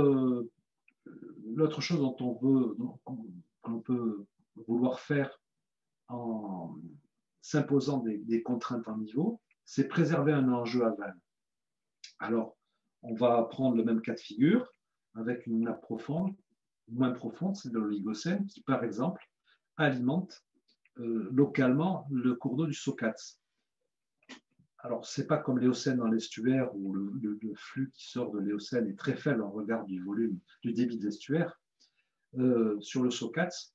chose qu'on peut vouloir faire en s'imposant des contraintes en niveau, c'est préserver un enjeu aval. Alors, on va prendre le même cas de figure avec une nappe profonde, moins profonde, c'est de l'Oligocène, qui, par exemple, alimente localement le cours d'eau du Socats. Alors, ce n'est pas comme l'Éocène dans l'estuaire où le flux qui sort de l'Éocène est très faible en regard du volume, du débit de l'estuaire. Sur le Socats,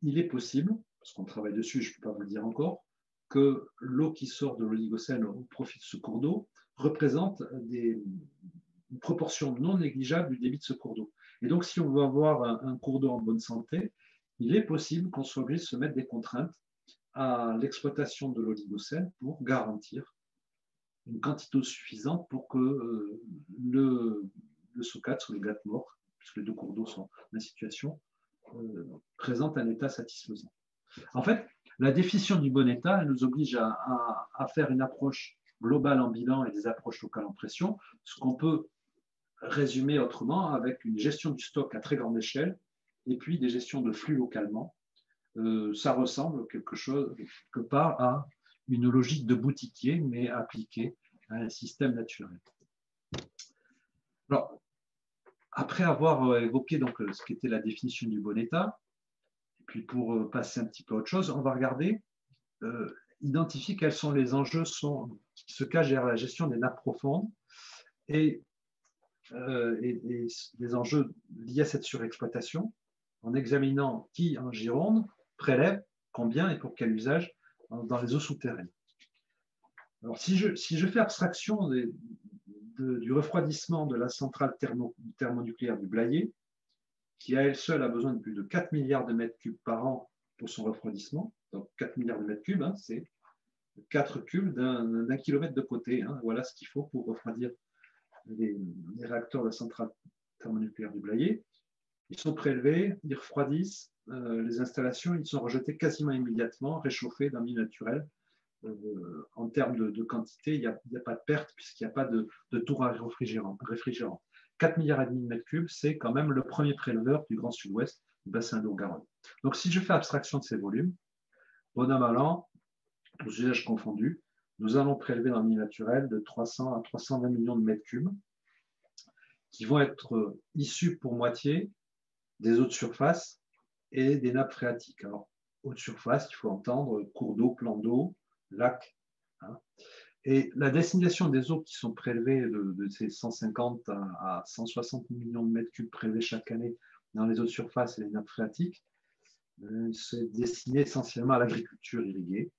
il est possible, parce qu'on travaille dessus, je ne peux pas vous le dire encore, que l'eau qui sort de l'Oligocène au profit de ce cours d'eau représente une proportion non négligeable du débit de ce cours d'eau. Et donc, si on veut avoir un cours d'eau en bonne santé, il est possible qu'on soit obligé de se mettre des contraintes à l'exploitation de l'Oligocène pour garantir une quantité suffisante pour que le Socats ou le Gatmore, puisque les deux cours d'eau sont dans la situation, présente un état satisfaisant. En fait, la définition du bon état, elle nous oblige à faire une approche globale en bilan et des approches locales en pression, ce qu'on peut résumer autrement avec une gestion du stock à très grande échelle et puis des gestions de flux localement. Ça ressemble quelque part à une logique de boutiquier, mais appliquée à un système naturel. Alors, après avoir évoqué donc ce qu'était la définition du bon état, et puis pour passer un petit peu à autre chose, on va regarder, identifier quels sont les enjeux qui se cachent derrière la gestion des nappes profondes et des enjeux liés à cette surexploitation, en examinant qui en Gironde prélève, combien et pour quel usage dans les eaux souterraines. Alors, si je fais abstraction du refroidissement de la centrale thermonucléaire du Blayais, qui à elle seule a besoin de plus de 4 milliards de mètres cubes par an pour son refroidissement, donc 4 milliards de mètres cubes, hein, c'est 4 cubes d'un kilomètre de côté, hein, voilà ce qu'il faut pour refroidir les réacteurs de la centrale thermonucléaire du Blayais. Ils sont prélevés, ils refroidissent les installations, ils sont rejetés quasiment immédiatement, réchauffés dans le milieu naturel. En termes de quantité, il n'y a pas de perte puisqu'il n'y a pas de tour à réfrigérant. 4 milliards et demi de mètres cubes, c'est quand même le premier préleveur du Grand Sud-Ouest du bassin d'eau Garonne. Donc, si je fais abstraction de ces volumes, bon an, mal an, tous usages confondus, nous allons prélever dans le milieu naturel de 300 à 320 millions de mètres cubes qui vont être issus pour moitié des eaux de surface et des nappes phréatiques. Alors, eau de surface, il faut entendre cours d'eau, plan d'eau, lac. Hein. Et la destination des eaux qui sont prélevées de ces 150 à 160 millions de mètres cubes prélevés chaque année dans les eaux de surface et les nappes phréatiques, c'est destiné essentiellement à l'agriculture irriguée,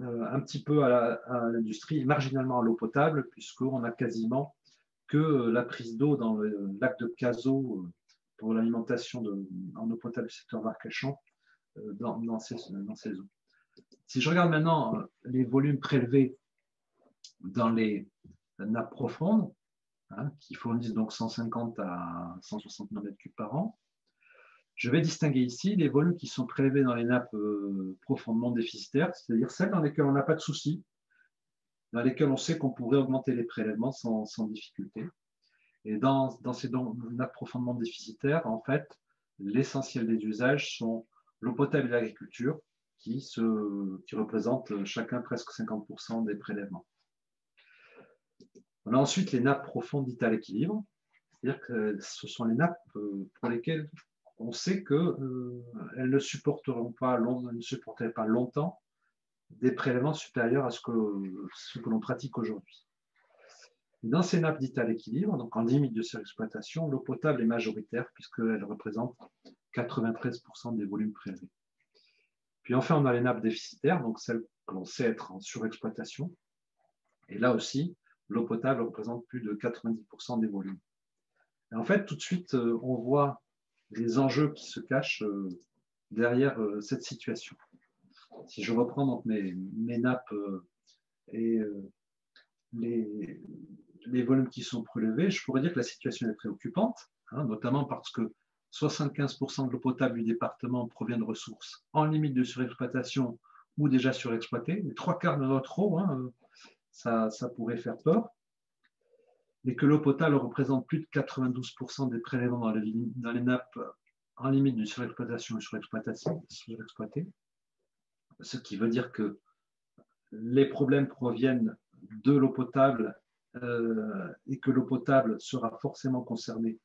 un petit peu à l'industrie, marginalement à l'eau potable, puisqu'on a quasiment que la prise d'eau dans le lac de Cazaux pour l'alimentation en eau potable du secteur d'Arcachon dans ces eaux. Si je regarde maintenant les volumes prélevés dans les nappes profondes, hein, qui fournissent donc 150 à 160 mètres cubes par an, je vais distinguer ici les volumes qui sont prélevés dans les nappes profondément déficitaires, c'est-à-dire celles dans lesquelles on n'a pas de souci, dans lesquelles on sait qu'on pourrait augmenter les prélèvements sans difficulté. Et dans ces nappes profondément déficitaires, en fait, l'essentiel des usages sont l'eau potable et l'agriculture, qui représentent chacun presque 50% des prélèvements. On a ensuite les nappes profondes dites à l'équilibre, c'est-à-dire que ce sont les nappes pour lesquelles on sait qu'elles ne supporteront pas, ne supporteraient pas longtemps des prélèvements supérieurs à ce que l'on pratique aujourd'hui. Dans ces nappes dites à l'équilibre, donc en limite de surexploitation, l'eau potable est majoritaire puisqu'elle représente 93% des volumes prélevés. Puis enfin, on a les nappes déficitaires, donc celles que l'on sait être en surexploitation. Et là aussi, l'eau potable représente plus de 90% des volumes. Et en fait, tout de suite, on voit les enjeux qui se cachent derrière cette situation. Si je reprends donc mes nappes et les volumes qui sont prélevés, je pourrais dire que la situation est préoccupante, hein, notamment parce que 75% de l'eau potable du département provient de ressources en limite de surexploitation ou déjà surexploitées. Les 3/4 de notre eau, hein, ça pourrait faire peur. Et que l'eau potable représente plus de 92% des prélèvements dans les nappes en limite de surexploitation ou surexploitée. Ce qui veut dire que les problèmes proviennent de l'eau potable et que l'eau potable sera forcément concernée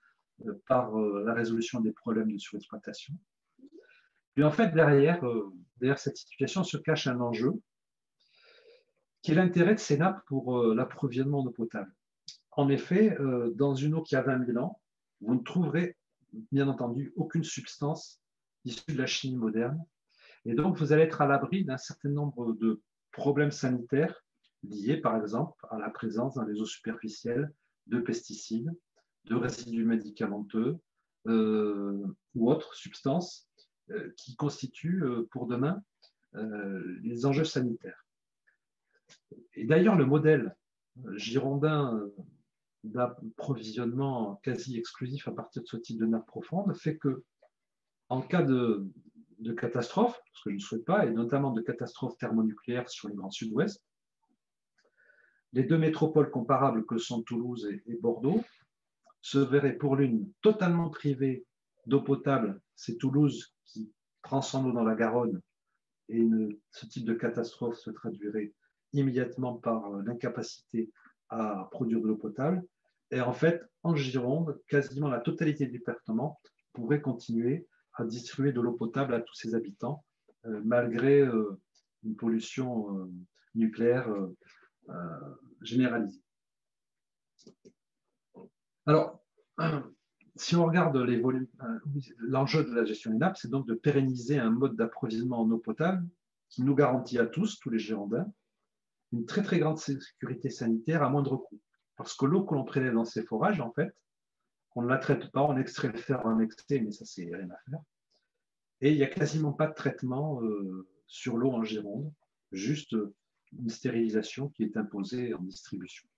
par la résolution des problèmes de surexploitation. Puis en fait, derrière derrière cette situation se cache un enjeu qui est l'intérêt de ces nappes pour l'approvisionnement en eau potable. En effet, dans une eau qui a 20 000 ans, vous ne trouverez bien entendu aucune substance issue de la chimie moderne. Et donc, vous allez être à l'abri d'un certain nombre de problèmes sanitaires liés, par exemple, à la présence dans les eaux superficielles de pesticides, de résidus médicamenteux ou autres substances qui constituent pour demain les enjeux sanitaires. Et d'ailleurs, le modèle girondin d'approvisionnement quasi exclusif à partir de ce type de nappe profonde fait que, en cas de catastrophe, ce que je ne souhaite pas, et notamment de catastrophes thermonucléaires sur les grands sud-ouest, les deux métropoles comparables que sont Toulouse et Bordeaux se verraient pour l'une totalement privées d'eau potable. C'est Toulouse qui prend son eau dans la Garonne, et ce type de catastrophe se traduirait immédiatement par l'incapacité à produire de l'eau potable. Et en fait, en Gironde, quasiment la totalité du département pourrait continuer à distribuer de l'eau potable à tous ses habitants, malgré une pollution nucléaire généralisée. Alors, si on regarde les volumes, l'enjeu de la gestion des nappes, c'est donc de pérenniser un mode d'approvisionnement en eau potable qui nous garantit à tous les Girondins, une très très grande sécurité sanitaire à moindre coût. Parce que l'eau que l'on prélève dans ces forages, en fait, on ne la traite pas, on extrait le fer en excès, mais ça, c'est rien à faire. Et il n'y a quasiment pas de traitement sur l'eau en Gironde, juste une stérilisation qui est imposée en distribution.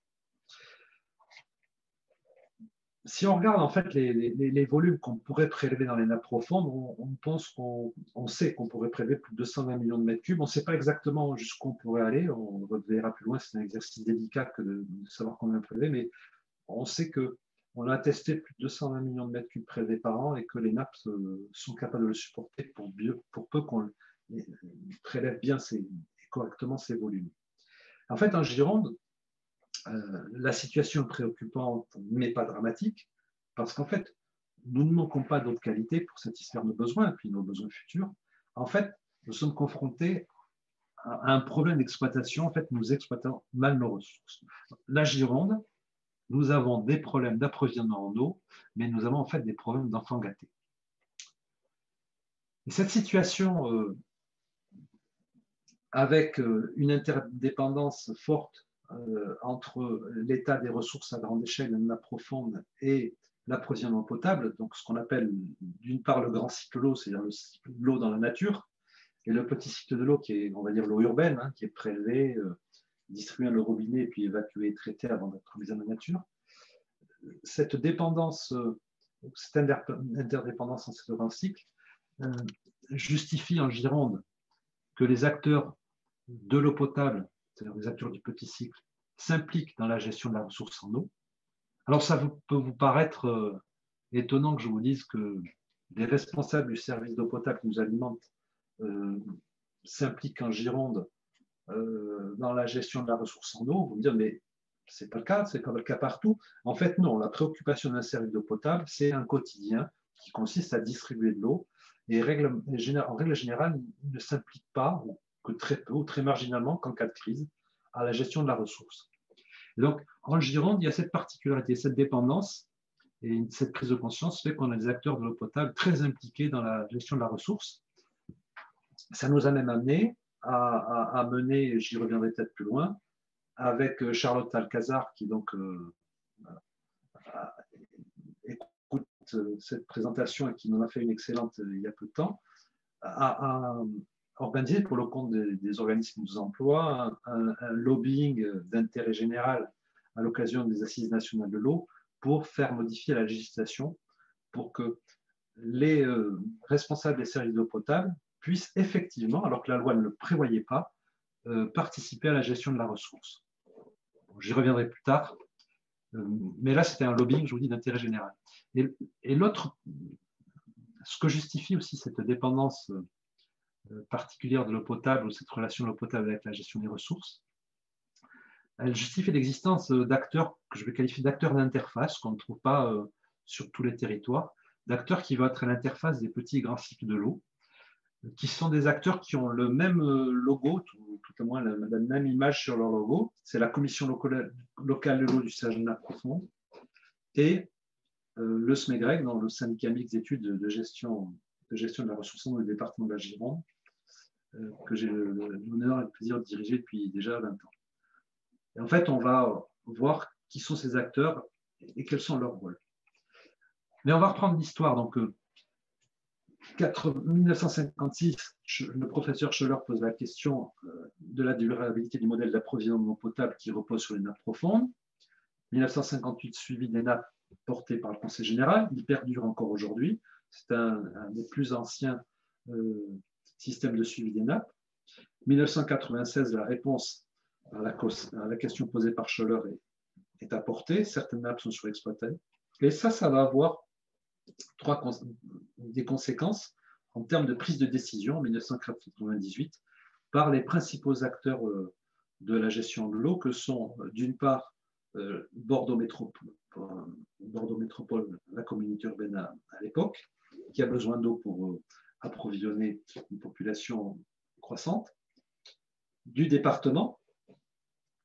Si on regarde en fait les volumes qu'on pourrait prélever dans les nappes profondes, on sait qu'on pourrait prélever plus de 220 millions de mètres cubes. On ne sait pas exactement jusqu'où on pourrait aller. On reverra plus loin, c'est un exercice délicat que de savoir combien prélever, mais on sait qu'on a testé plus de 220 millions de mètres cubes prélevés par an et que les nappes sont capables de le supporter pour peu qu'on prélève bien correctement ces volumes. En fait, en Gironde, la situation est préoccupante, mais pas dramatique, parce qu'en fait, nous ne manquons pas d'eau de qualité pour satisfaire nos besoins, et puis nos besoins futurs. En fait, nous sommes confrontés à un problème d'exploitation. En fait, nous exploitons mal nos ressources. La Gironde, nous avons des problèmes d'approvisionnement en eau, mais nous avons en fait des problèmes d'enfants gâtés. Et cette situation, avec une interdépendance forte entre l'état des ressources à grande échelle de nappe profonde et l'approvisionnement potable, donc ce qu'on appelle d'une part le grand cycle de l'eau, c'est-à-dire le cycle de l'eau dans la nature, et le petit cycle de l'eau qui est, on va dire, l'eau urbaine, qui est prélevée, distribuée à le robinet et puis évacuée et traitée avant d'être mise dans la nature. Cette dépendance, cette interdépendance en ce grand cycle justifie en Gironde que les acteurs de l'eau potable, c'est-à-dire les acteurs du petit cycle, s'impliquent dans la gestion de la ressource en eau. Alors ça peut vous paraître étonnant que je vous dise que les responsables du service d'eau potable qui nous alimente s'impliquent en Gironde dans la gestion de la ressource en eau. Vous me dites, mais ce n'est pas le cas, c'est pas le cas partout. En fait, non, la préoccupation d'un service d'eau potable, c'est un quotidien qui consiste à distribuer de l'eau et en règle générale, il ne s'implique pas, ou que très peu, ou très marginalement, qu'en cas de crise, à la gestion de la ressource. Et donc, en Gironde, il y a cette particularité, cette dépendance, et cette prise de conscience fait qu'on a des acteurs de l'eau potable très impliqués dans la gestion de la ressource. Ça nous a même amené à mener, j'y reviendrai peut-être plus loin, avec Charlotte Alcazar, qui donc écoute cette présentation et qui m'en a fait une excellente il y a peu de temps, à organiser pour le compte des organismes qui nous emploient un lobbying d'intérêt général à l'occasion des Assises nationales de l'eau pour faire modifier la législation pour que les responsables des services d'eau potable puissent effectivement, alors que la loi ne le prévoyait pas, participer à la gestion de la ressource. J'y reviendrai plus tard, mais là c'était un lobbying, je vous dis, d'intérêt général. Et l'autre, ce que justifie aussi cette dépendance particulière de l'eau potable ou cette relation de l'eau potable avec la gestion des ressources, elle justifie l'existence d'acteurs que je vais qualifier d'acteurs d'interface qu'on ne trouve pas sur tous les territoires, d'acteurs qui vont être à l'interface des petits et grands cycles de l'eau. qui sont des acteurs qui ont le même logo, tout au moins la même image sur leur logo. C'est la commission locale de l'eau du Sagena profond et le SMEGREG, dans le syndicat mixte d'études de gestion de la ressource en eau du département de la Gironde, que j'ai l'honneur et le plaisir de diriger depuis déjà 20 ans. Et en fait, on va voir qui sont ces acteurs et quels sont leurs rôles. Mais on va reprendre l'histoire. Donc, 1956, le professeur Schoeller pose la question de la durabilité du modèle d'approvisionnement potable qui repose sur les nappes profondes. 1958, suivi des nappes portées par le Conseil général. Il perdure encore aujourd'hui. C'est un des plus anciens systèmes de suivi des nappes. 1996, la réponse à la question posée par Schoeller est apportée. Certaines nappes sont surexploitées. Et ça va avoir des conséquences en termes de prise de décision en 1998 par les principaux acteurs de la gestion de l'eau que sont d'une part Bordeaux Métropole, la communauté urbaine à l'époque, qui a besoin d'eau pour approvisionner une population croissante, du département,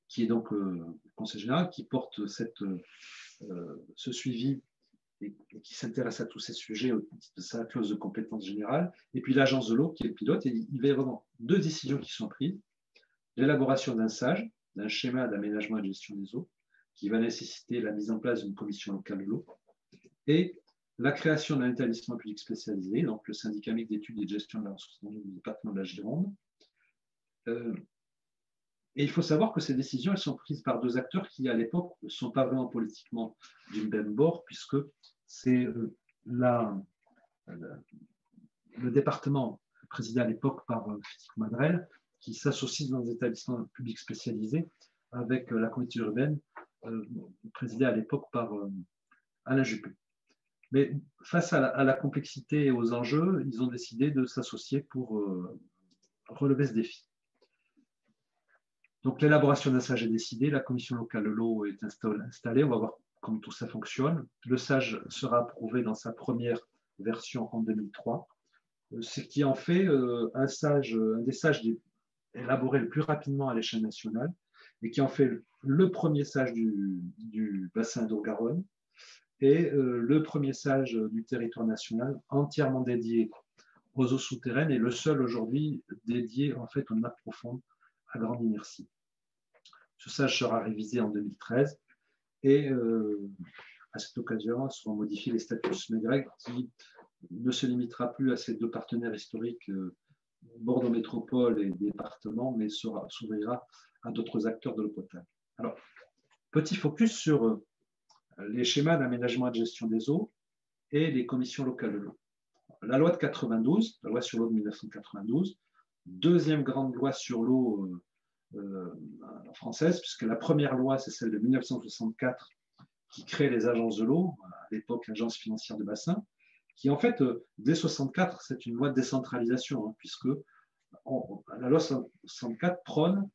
qui est donc le Conseil général, qui porte ce suivi et qui s'intéresse à tous ces sujets au titre de sa clause de compétence générale, et puis l'agence de l'eau qui est le pilote. Et il va y avoir deux décisions qui sont prises. L'élaboration d'un SAGE, d'un schéma d'aménagement et de gestion des eaux, qui va nécessiter la mise en place d'une commission locale de l'eau, et la création d'un établissement public spécialisé, donc le syndicat mixte d'études et de gestion de la ressource en eau du département de la Gironde. Et il faut savoir que ces décisions, elles sont prises par deux acteurs qui, à l'époque, ne sont pas vraiment politiquement du même bord, puisque c'est le département présidé à l'époque par Frédéric Madrel, qui s'associe dans des établissements publics spécialisés avec la communauté urbaine, présidée à l'époque par Alain Juppé. Mais face à la complexité et aux enjeux, ils ont décidé de s'associer pour relever ce défi. Donc, l'élaboration d'un SAGE est décidée, la commission locale de l'eau est installée, on va voir comment tout ça fonctionne. Le SAGE sera approuvé dans sa première version en 2003, ce qui en fait un des SAGE élaborés le plus rapidement à l'échelle nationale et qui en fait le premier SAGE du bassin d'Eau-Garonne et le premier SAGE du territoire national entièrement dédié aux eaux souterraines et le seul aujourd'hui dédié en fait aux nappes profondes à grande inertie. Ce SAGE sera révisé en 2013 et à cette occasion seront modifiés les statuts SMEGREG qui ne se limitera plus à ces deux partenaires historiques, Bordeaux Métropole et département, mais s'ouvrira à d'autres acteurs de l'eau potable. Alors, petit focus sur les schémas d'aménagement et de gestion des eaux et les commissions locales de l'eau. La loi de 92, la loi sur l'eau de 1992, deuxième grande loi sur l'eau française, puisque la première loi, c'est celle de 1964 qui crée les agences de l'eau, à l'époque l'agence financière de bassin, qui en fait, dès 64, c'est une loi de décentralisation, hein, puisque la loi 64 prône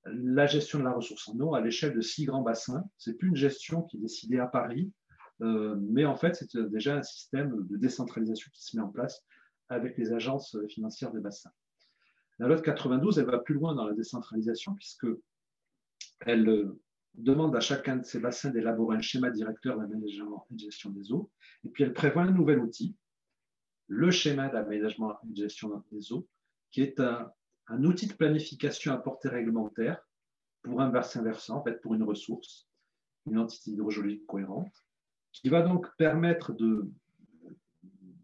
la gestion de la ressource en eau à l'échelle de 6 grands bassins. Ce n'est plus une gestion qui est décidée à Paris, mais en fait, c'est déjà un système de décentralisation qui se met en place avec les agences financières des bassins. La loi de 92, elle va plus loin dans la décentralisation, puisqu'elle demande à chacun de ces bassins d'élaborer un schéma directeur d'aménagement et de gestion des eaux, et puis elle prévoit un nouvel outil, le schéma d'aménagement et de gestion des eaux, qui est un outil de planification à portée réglementaire pour un bassin versant, en fait pour une ressource, une entité hydrogéologique cohérente, qui va donc permettre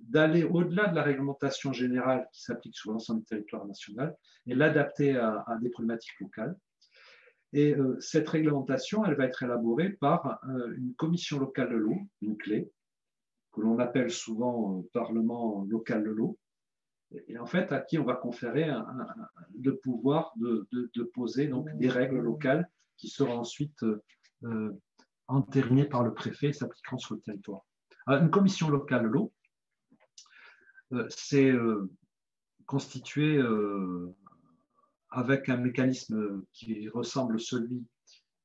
d'aller au-delà de la réglementation générale qui s'applique sur l'ensemble du territoire national et l'adapter à des problématiques locales. Et cette réglementation, elle va être élaborée par une commission locale de l'eau, une clé, que l'on appelle souvent Parlement local de l'eau, et en fait à qui on va conférer le pouvoir de poser donc, des règles locales qui seront ensuite entérinées par le préfet et s'appliqueront sur le territoire. Alors, une commission locale de l'eau, c'est constitué avec un mécanisme qui ressemble à celui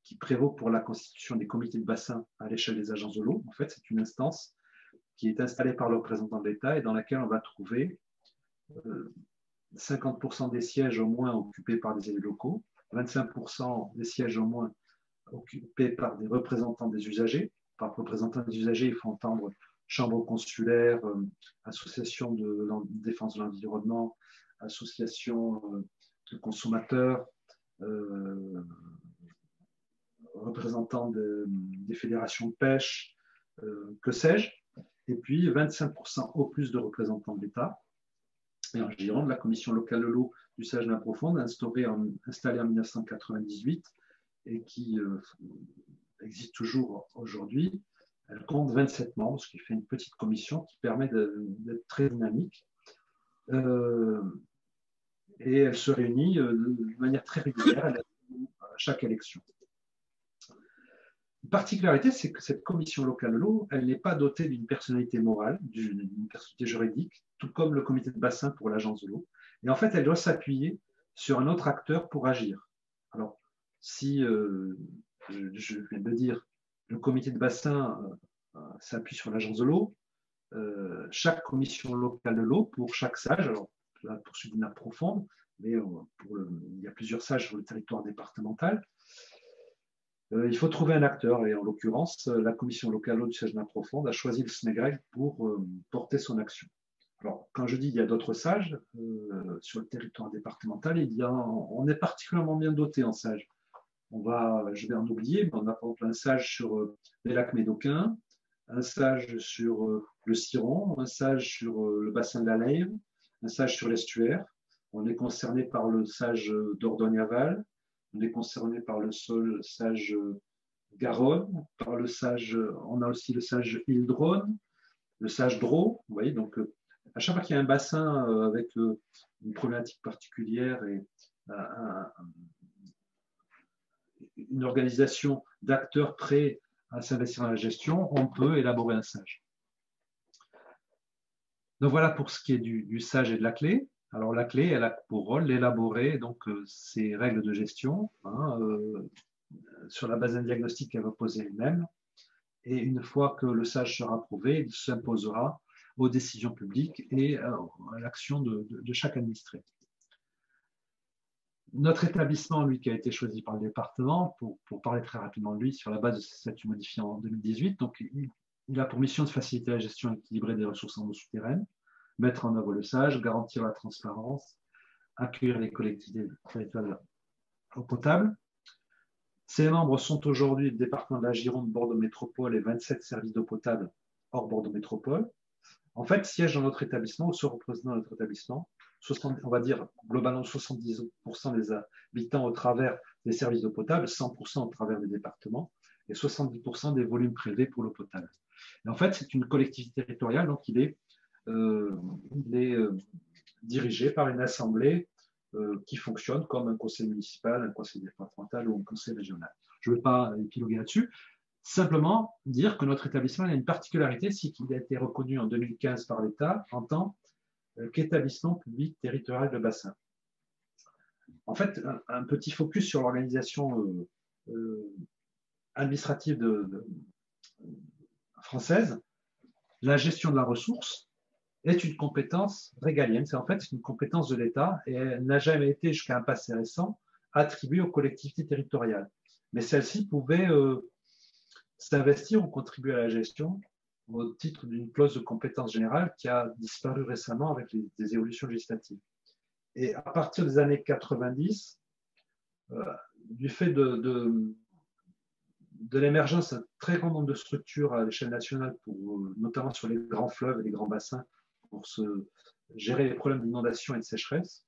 qui prévaut pour la constitution des comités de bassin à l'échelle des agences de l'eau. En fait, c'est une instance qui est installée par le représentant de l'État et dans laquelle on va trouver 50% des sièges au moins occupés par des élus locaux, 25% des sièges au moins occupés par des représentants des usagers. Par représentants des usagers, il faut entendre chambres consulaires, associations de défense de l'environnement, associations de consommateurs, représentants des fédérations de pêche, que sais-je. Et puis 25% au plus de représentants de l'État. Et en Gironde, la commission locale de l'eau du Sage-Nain Profonde, installée en 1998 et qui existe toujours aujourd'hui, elle compte 27 membres, ce qui fait une petite commission qui permet d'être très dynamique. Et elle se réunit de manière très régulière à chaque élection. Une particularité, c'est que cette commission locale de l'eau, elle n'est pas dotée d'une personnalité morale, d'une personnalité juridique, tout comme le comité de bassin pour l'agence de l'eau. Et en fait, elle doit s'appuyer sur un autre acteur pour agir. Alors, si, je viens de le dire, le comité de bassin s'appuie sur l'agence de l'eau, chaque commission locale de l'eau, pour chaque sage, alors là, pour celui de nappe profonde, mais il y a plusieurs sages sur le territoire départemental, il faut trouver un acteur, et en l'occurrence, la commission locale d'eau du Sage-Nain Profonde a choisi le SNEGREG pour porter son action. Alors, quand je dis il y a d'autres sages sur le territoire départemental, on est particulièrement bien doté en sages. Je vais en oublier, mais on a par exemple un sage sur les lacs médocains, un sage sur le Ciron, un sage sur le bassin de la Leyre, un sage sur l'estuaire. On est concerné par le sage d'Ordogne-Aval. On est concerné par le sage Garonne, par le sage, on a aussi le sage Île-Drône, le sage Drô. Vous voyez, donc à chaque fois qu'il y a un bassin avec une problématique particulière et une organisation d'acteurs prêts à s'investir dans la gestion, on peut élaborer un sage. Donc voilà pour ce qui est du sage et de la clé. Alors la clé, elle a pour rôle d'élaborer donc ces règles de gestion sur la base d'un diagnostic qu'elle va poser elle-même. Et une fois que le sage sera approuvé, il s'imposera aux décisions publiques et à l'action de chaque administré. Notre établissement, lui, qui a été choisi par le département, pour parler très rapidement de lui, sur la base de ce statut modifié en 2018, donc il a pour mission de faciliter la gestion équilibrée des ressources en eau souterraine, mettre en œuvre le SAGE, garantir la transparence, accueillir les collectivités territoriales eau potable. Ses membres sont aujourd'hui le département de la Gironde, Bordeaux Métropole et 27 services d'eau potable hors Bordeaux Métropole. En fait, siègent dans notre établissement ou se représentent dans notre établissement, on va dire globalement 70% des habitants au travers des services d'eau potable, 100% au travers des départements et 70% des volumes prélevés pour l'eau potable. Et en fait, c'est une collectivité territoriale, donc il est dirigé par une assemblée qui fonctionne comme un conseil municipal, un conseil départemental ou un conseil régional. Je ne veux pas épiloguer là-dessus. Simplement dire que notre établissement a une particularité, c'est qu'il a été reconnu en 2015 par l'État en tant qu'établissement public territorial de bassin. En fait, un petit focus sur l'organisation administrative française. La gestion de la ressource est une compétence régalienne. C'est en fait une compétence de l'État et elle n'a jamais été, jusqu'à un passé récent, attribuée aux collectivités territoriales. Mais celles-ci pouvaient s'investir ou contribuer à la gestion au titre d'une clause de compétence générale qui a disparu récemment avec des évolutions législatives. Et à partir des années 90, du fait de l'émergence d'un très grand nombre de structures à l'échelle nationale, notamment sur les grands fleuves et les grands bassins, pour gérer les problèmes d'inondation et de sécheresse,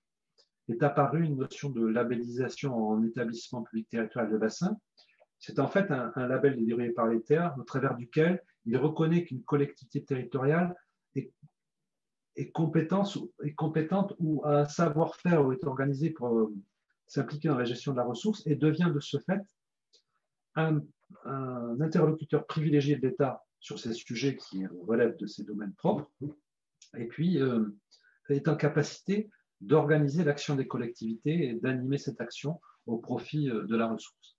est apparue une notion de labellisation en établissement public territorial de bassin. C'est en fait un label délivré par l'État, au travers duquel il reconnaît qu'une collectivité territoriale est compétente ou a un savoir-faire ou est organisée pour s'impliquer dans la gestion de la ressource et devient de ce fait un interlocuteur privilégié de l'État sur ces sujets qui relèvent de ses domaines propres, et puis est en capacité d'organiser l'action des collectivités et d'animer cette action au profit de la ressource.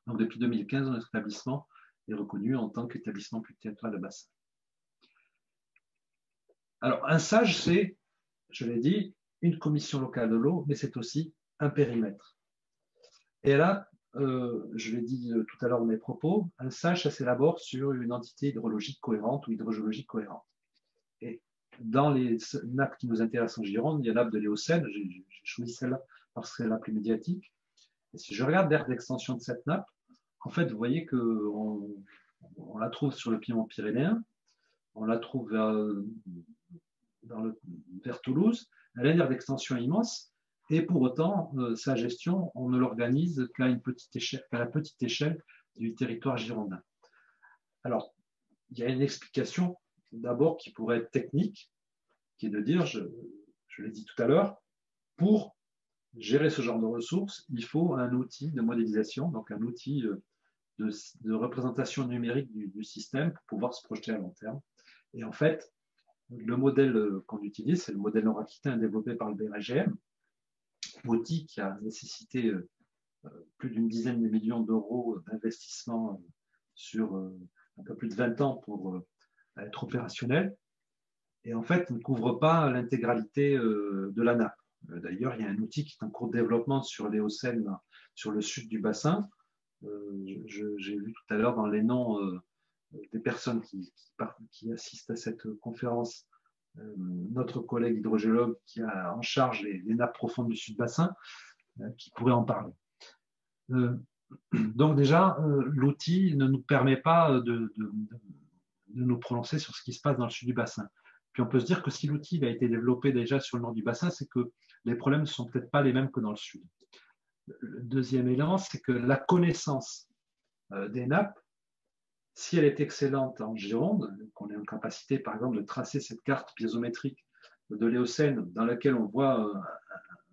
Donc, depuis 2015, notre établissement est reconnu en tant qu'établissement public territorial de bassin. Alors, un sage, c'est, je l'ai dit, une commission locale de l'eau, mais c'est aussi un périmètre. Et là, je l'ai dit tout à l'heure dans mes propos, un SAGE, ça s'élabore sur une entité hydrologique cohérente ou hydrogéologique cohérente. Et dans les nappes qui nous intéressent en Gironde, il y a la nappe de l'Éocène, j'ai choisi celle-là parce que c'est la plus médiatique. Et si je regarde l'aire d'extension de cette nappe, en fait, vous voyez qu'on la trouve sur le piémont pyrénéen, on la trouve vers Toulouse, elle a une aire d'extension immense, et pour autant, sa gestion, on ne l'organise qu'à la petite échelle du territoire girondin. Alors, il y a une explication d'abord qui pourrait être technique, qui est de dire, je l'ai dit tout à l'heure, pour gérer ce genre de ressources, il faut un outil de modélisation, donc un outil de représentation numérique du système pour pouvoir se projeter à long terme. Et en fait, le modèle qu'on utilise, c'est le modèle nord-aquitain développé par le BRGM, outil qui a nécessité plus d'une dizaine de millions d'euros d'investissement sur un peu plus de 20 ans pour être opérationnel. Et en fait, ne couvre pas l'intégralité de la nappe. D'ailleurs, il y a un outil qui est en cours de développement sur l'Éocène, sur le sud du bassin. J'ai vu tout à l'heure dans les noms des personnes qui assistent à cette conférence, notre collègue hydrogéologue qui a en charge les nappes profondes du sud-bassin, qui pourrait en parler. Donc déjà, l'outil ne nous permet pas de nous prononcer sur ce qui se passe dans le sud du bassin. Puis on peut se dire que si l'outil a été développé déjà sur le nord du bassin, c'est que les problèmes ne sont peut-être pas les mêmes que dans le sud. Le deuxième élément, c'est que la connaissance des nappes, si elle est excellente en Gironde, qu'on est en capacité par exemple de tracer cette carte piézométrique de l'Éocène dans laquelle on voit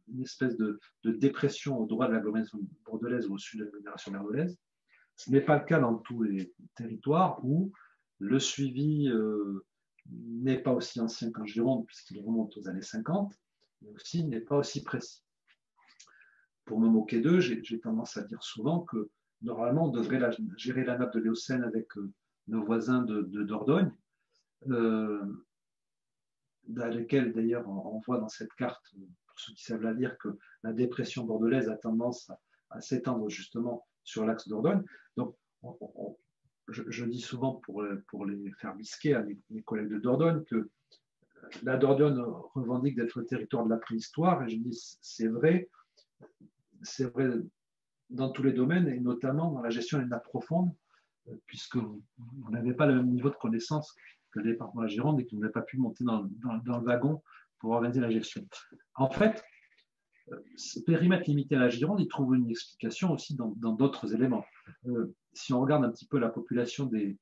une espèce de dépression au droit de l'agglomération bordelaise ou au sud de l'agglomération bordelaise, ce n'est pas le cas dans tous les territoires où le suivi n'est pas aussi ancien qu'en Gironde, puisqu'il remonte aux années 50, mais aussi n'est pas aussi précis. Pour me moquer d'eux, j'ai tendance à dire souvent que normalement, on devrait gérer la nappe de l'Éocène avec nos voisins de Dordogne, dans lesquels d'ailleurs on voit dans cette carte, pour ceux qui savent la lire, que la dépression bordelaise a tendance à s'étendre justement sur l'axe Dordogne. Donc, je dis souvent pour les faire bisquer à mes collègues de Dordogne que la Dordogne revendique d'être le territoire de la préhistoire, et je dis c'est vrai dans tous les domaines, et notamment dans la gestion des nappes profondes, puisque vous n'avez pas le même niveau de connaissance que le département de la Gironde et que vous n'avez pas pu monter dans le wagon pour organiser la gestion. En fait, ce périmètre limité à la Gironde, il trouve une explication aussi dans d'autres éléments. Si on regarde un petit peu la population des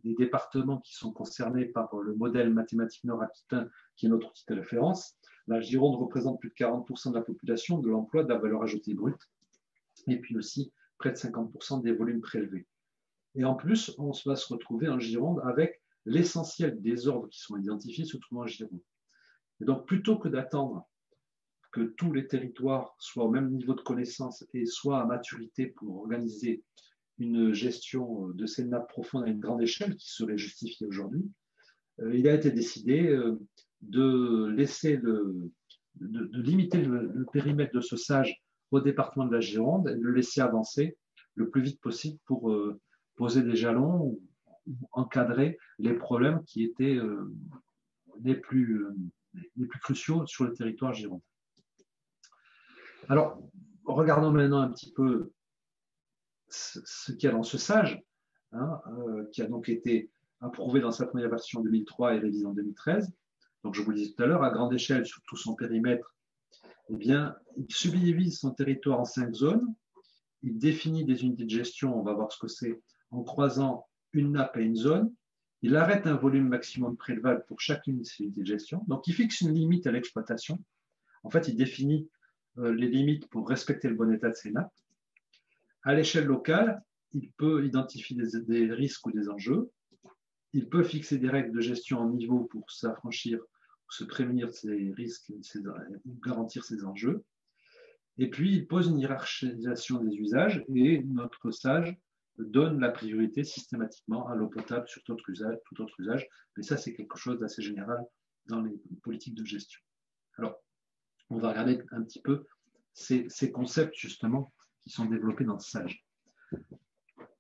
départements qui sont concernés par le modèle mathématique nord-aquitain, qui est notre outil de référence, la Gironde représente plus de 40% de la population, de l'emploi, de la valeur ajoutée brute, et puis aussi près de 50% des volumes prélevés. Et en plus, on va se retrouver en Gironde avec l'essentiel des ordres qui sont identifiés se trouvent en Gironde. Et donc, plutôt que d'attendre que tous les territoires soient au même niveau de connaissance et soient à maturité pour organiser une gestion de ces nappes profondes à une grande échelle qui serait justifiée aujourd'hui, il a été décidé de limiter le périmètre de ce SAGE au département de la Gironde et de le laisser avancer le plus vite possible pour poser des jalons ou encadrer les problèmes qui étaient les plus cruciaux sur le territoire girondin. Alors, regardons maintenant un petit peu ce qu'il y a dans ce SAGE, qui a donc été approuvé dans sa première version en 2003 et révisé en 2013. Donc, je vous le disais tout à l'heure, à grande échelle, sur tout son périmètre, eh bien, il subdivise son territoire en 5 zones. Il définit des unités de gestion, on va voir ce que c'est, en croisant une nappe à une zone. Il arrête un volume maximum prélevable pour chacune de ces unités de gestion. Donc, il fixe une limite à l'exploitation. En fait, il définit les limites pour respecter le bon état de ces nappes. À l'échelle locale, il peut identifier des risques ou des enjeux. Il peut fixer des règles de gestion en niveau pour s'affranchir, se prévenir de ces risques ou garantir ces enjeux. Et puis, il pose une hiérarchisation des usages et notre SAGE donne la priorité systématiquement à l'eau potable sur tout autre usage. Mais ça, c'est quelque chose d'assez général dans les politiques de gestion. Alors, on va regarder un petit peu ces concepts justement qui sont développés dans le SAGE.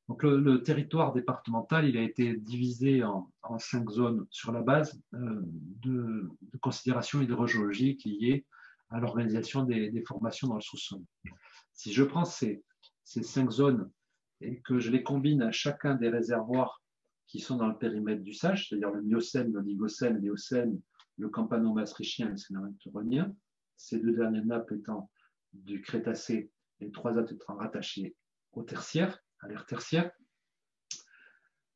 Donc, le territoire départemental, il a été divisé en 5 zones sur la base de considérations hydrogéologiques liées à l'organisation des formations dans le sous-sol. Si je prends ces 5 zones et que je les combine à chacun des réservoirs qui sont dans le périmètre du SAGE, c'est-à-dire le Miocène, l'Oligocène, l'Éocène, le Campano maastrichtien et le Cénoman-Turonien, ces 2 dernières nappes étant du Crétacé et les 3 autres étant rattachées au tertiaire, à l'ère tertiaire.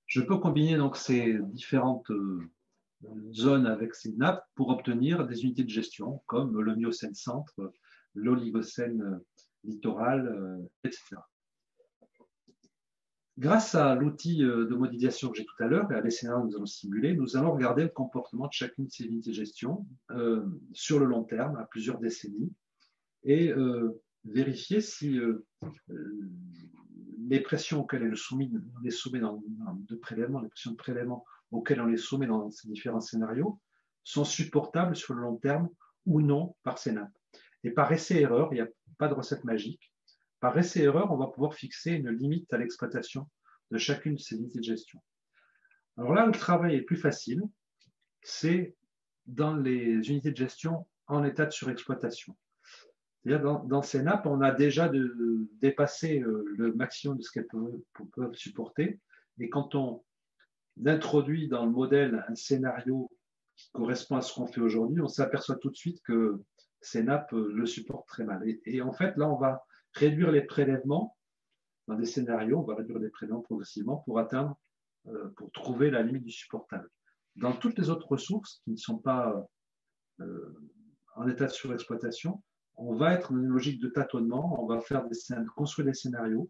Je peux combiner donc ces différentes zones avec ces nappes pour obtenir des unités de gestion comme le Miocène centre, l'Oligocène littoral, etc. Grâce à l'outil de modélisation que j'ai tout à l'heure et à les scénarios que nous allons simuler, nous allons regarder le comportement de chacune de ces unités de gestion sur le long terme, à plusieurs décennies, et vérifier si les pressions auxquelles on les soumet de prélèvement, les pressions de prélèvement auxquelles on les soumet dans ces différents scénarios sont supportables sur le long terme ou non par ces nappes. Et par essai-erreur, il n'y a pas de recette magique. Par essai-erreur, on va pouvoir fixer une limite à l'exploitation de chacune de ces unités de gestion. Alors là, le travail est plus facile, c'est dans les unités de gestion en état de surexploitation. C'est-à-dire dans ces nappes, on a déjà dépassé le maximum de ce qu'elles peuvent supporter. Et quand on introduit dans le modèle un scénario qui correspond à ce qu'on fait aujourd'hui, on s'aperçoit tout de suite que ces nappes le supportent très mal. Et en fait, là, on va réduire les prélèvements dans des scénarios, on va réduire les prélèvements progressivement pour atteindre, pour trouver la limite du supportable. Dans toutes les autres ressources qui ne sont pas en état de surexploitation, on va être dans une logique de tâtonnement, on va construire des scénarios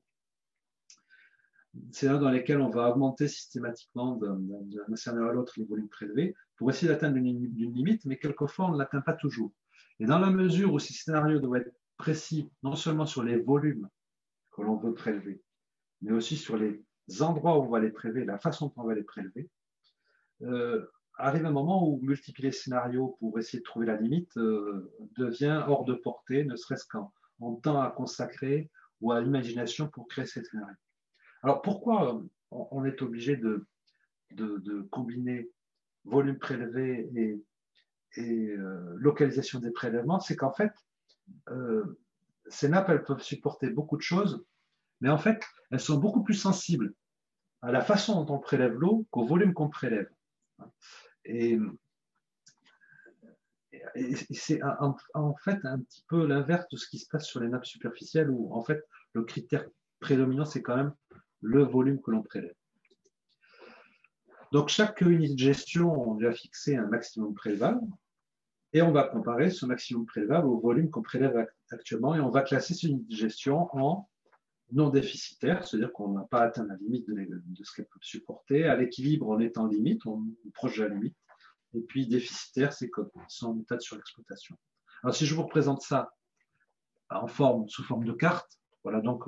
dans lesquels on va augmenter systématiquement d'un scénario à l'autre les volumes prélevés pour essayer d'atteindre une limite, mais quelquefois on ne l'atteint pas toujours. Et dans la mesure où ces scénarios doivent être précis, non seulement sur les volumes que l'on veut prélever, mais aussi sur les endroits où on va les prélever, la façon dont on va les prélever, arrive un moment où multiplier les scénarios pour essayer de trouver la limite devient hors de portée, ne serait-ce qu'en temps à consacrer ou à l'imagination pour créer ces scénarios. Alors pourquoi on est obligé de combiner volume prélevé et localisation des prélèvements? C'est qu'en fait, ces nappes, elles peuvent supporter beaucoup de choses, mais en fait, elles sont beaucoup plus sensibles à la façon dont on prélève l'eau qu'au volume qu'on prélève. Et c'est en fait un petit peu l'inverse de ce qui se passe sur les nappes superficielles où en fait le critère prédominant c'est quand même le volume que l'on prélève. Donc chaque unité de gestion, on lui a fixé un maximum prélevable et on va comparer ce maximum prélevable au volume qu'on prélève actuellement et on va classer cette unité de gestion en non déficitaire, c'est-à-dire qu'on n'a pas atteint la limite de ce qu'elle peut supporter. À l'équilibre, on est en limite, on est proche de la limite. Et puis déficitaire, c'est comme c'est en état de surexploitation. Alors si je vous représente ça sous forme de carte, voilà donc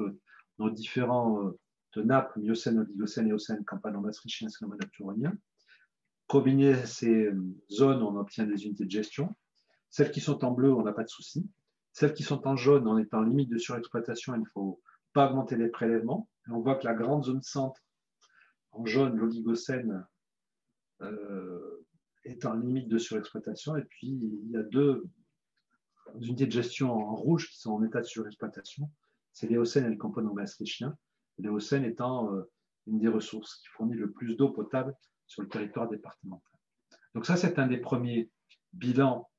nos différents nappes, Miocène, Oligocène, Éocène, Campano maastrichtien, Cénoman turonien. Combiner ces zones, on obtient des unités de gestion. Celles qui sont en bleu, on n'a pas de souci. Celles qui sont en jaune, on est en limite de surexploitation, il ne faut pas augmenter les prélèvements. Et on voit que la grande zone centre, en jaune, l'Oligocène, est en limite de surexploitation. Et puis, il y a 2 unités de gestion en rouge qui sont en état de surexploitation. C'est l'Éocène et le Campano maastrichtien. L'Éocène étant une des ressources qui fournit le plus d'eau potable sur le territoire départemental. Donc ça, c'est un des premiers bilans,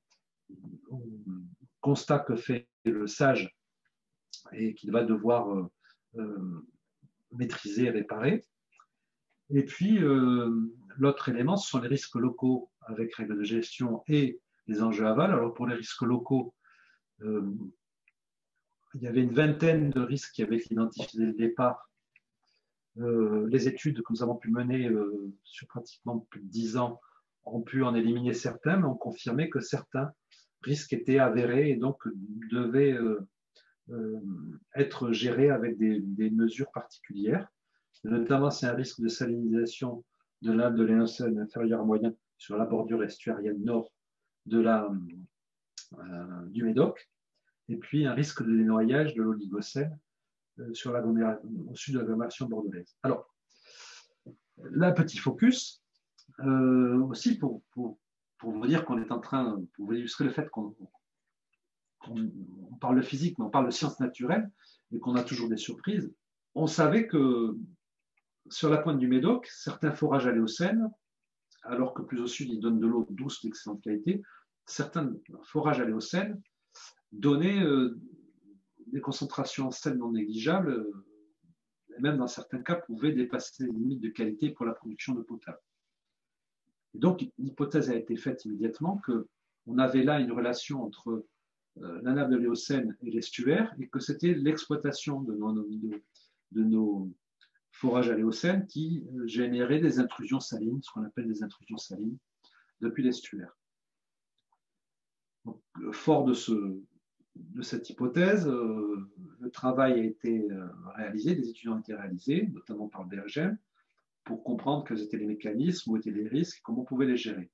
constat que fait le SAGE et qu'il va devoir maîtriser et réparer. Et puis, l'autre élément, ce sont les risques locaux avec règles de gestion et les enjeux aval. Alors, pour les risques locaux, il y avait une vingtaine de risques qui avaient été identifiés dès le départ. Les études que nous avons pu mener sur pratiquement plus de 10 ans ont pu en éliminer certains, mais ont confirmé que certains risques étaient avérés et donc devaient être gérés avec des mesures particulières. Notamment, c'est un risque de salinisation de l'Inde de l'Éocène inférieur à moyen sur la bordure estuarienne nord de la du Médoc, et puis un risque de dénoyage de l'Oligocène au sud de l'agglomération bordelaise. Alors, là, petit focus, aussi pour vous dire qu'on est en train, pour vous illustrer le fait qu'on parle de physique, mais on parle de sciences naturelles, et qu'on a toujours des surprises. On savait que sur la pointe du Médoc, certains forages aléocènes, alors que plus au sud, ils donnent de l'eau douce d'excellente qualité, certains forages aléocènes donnaient des concentrations en sel non négligeables, et même dans certains cas pouvaient dépasser les limites de qualité pour la production d'eau potable. Et donc, l'hypothèse a été faite immédiatement qu'on avait là une relation entre la nappe de l'Éocène et l'estuaire, et que c'était l'exploitation de nos forages à l'Éocène qui générait des intrusions salines, ce qu'on appelle des intrusions salines, depuis l'estuaire. Fort de cette hypothèse, le travail a été réalisé, des études ont été réalisées, notamment par le DRGM, pour comprendre quels étaient les mécanismes, où étaient les risques, comment on pouvait les gérer.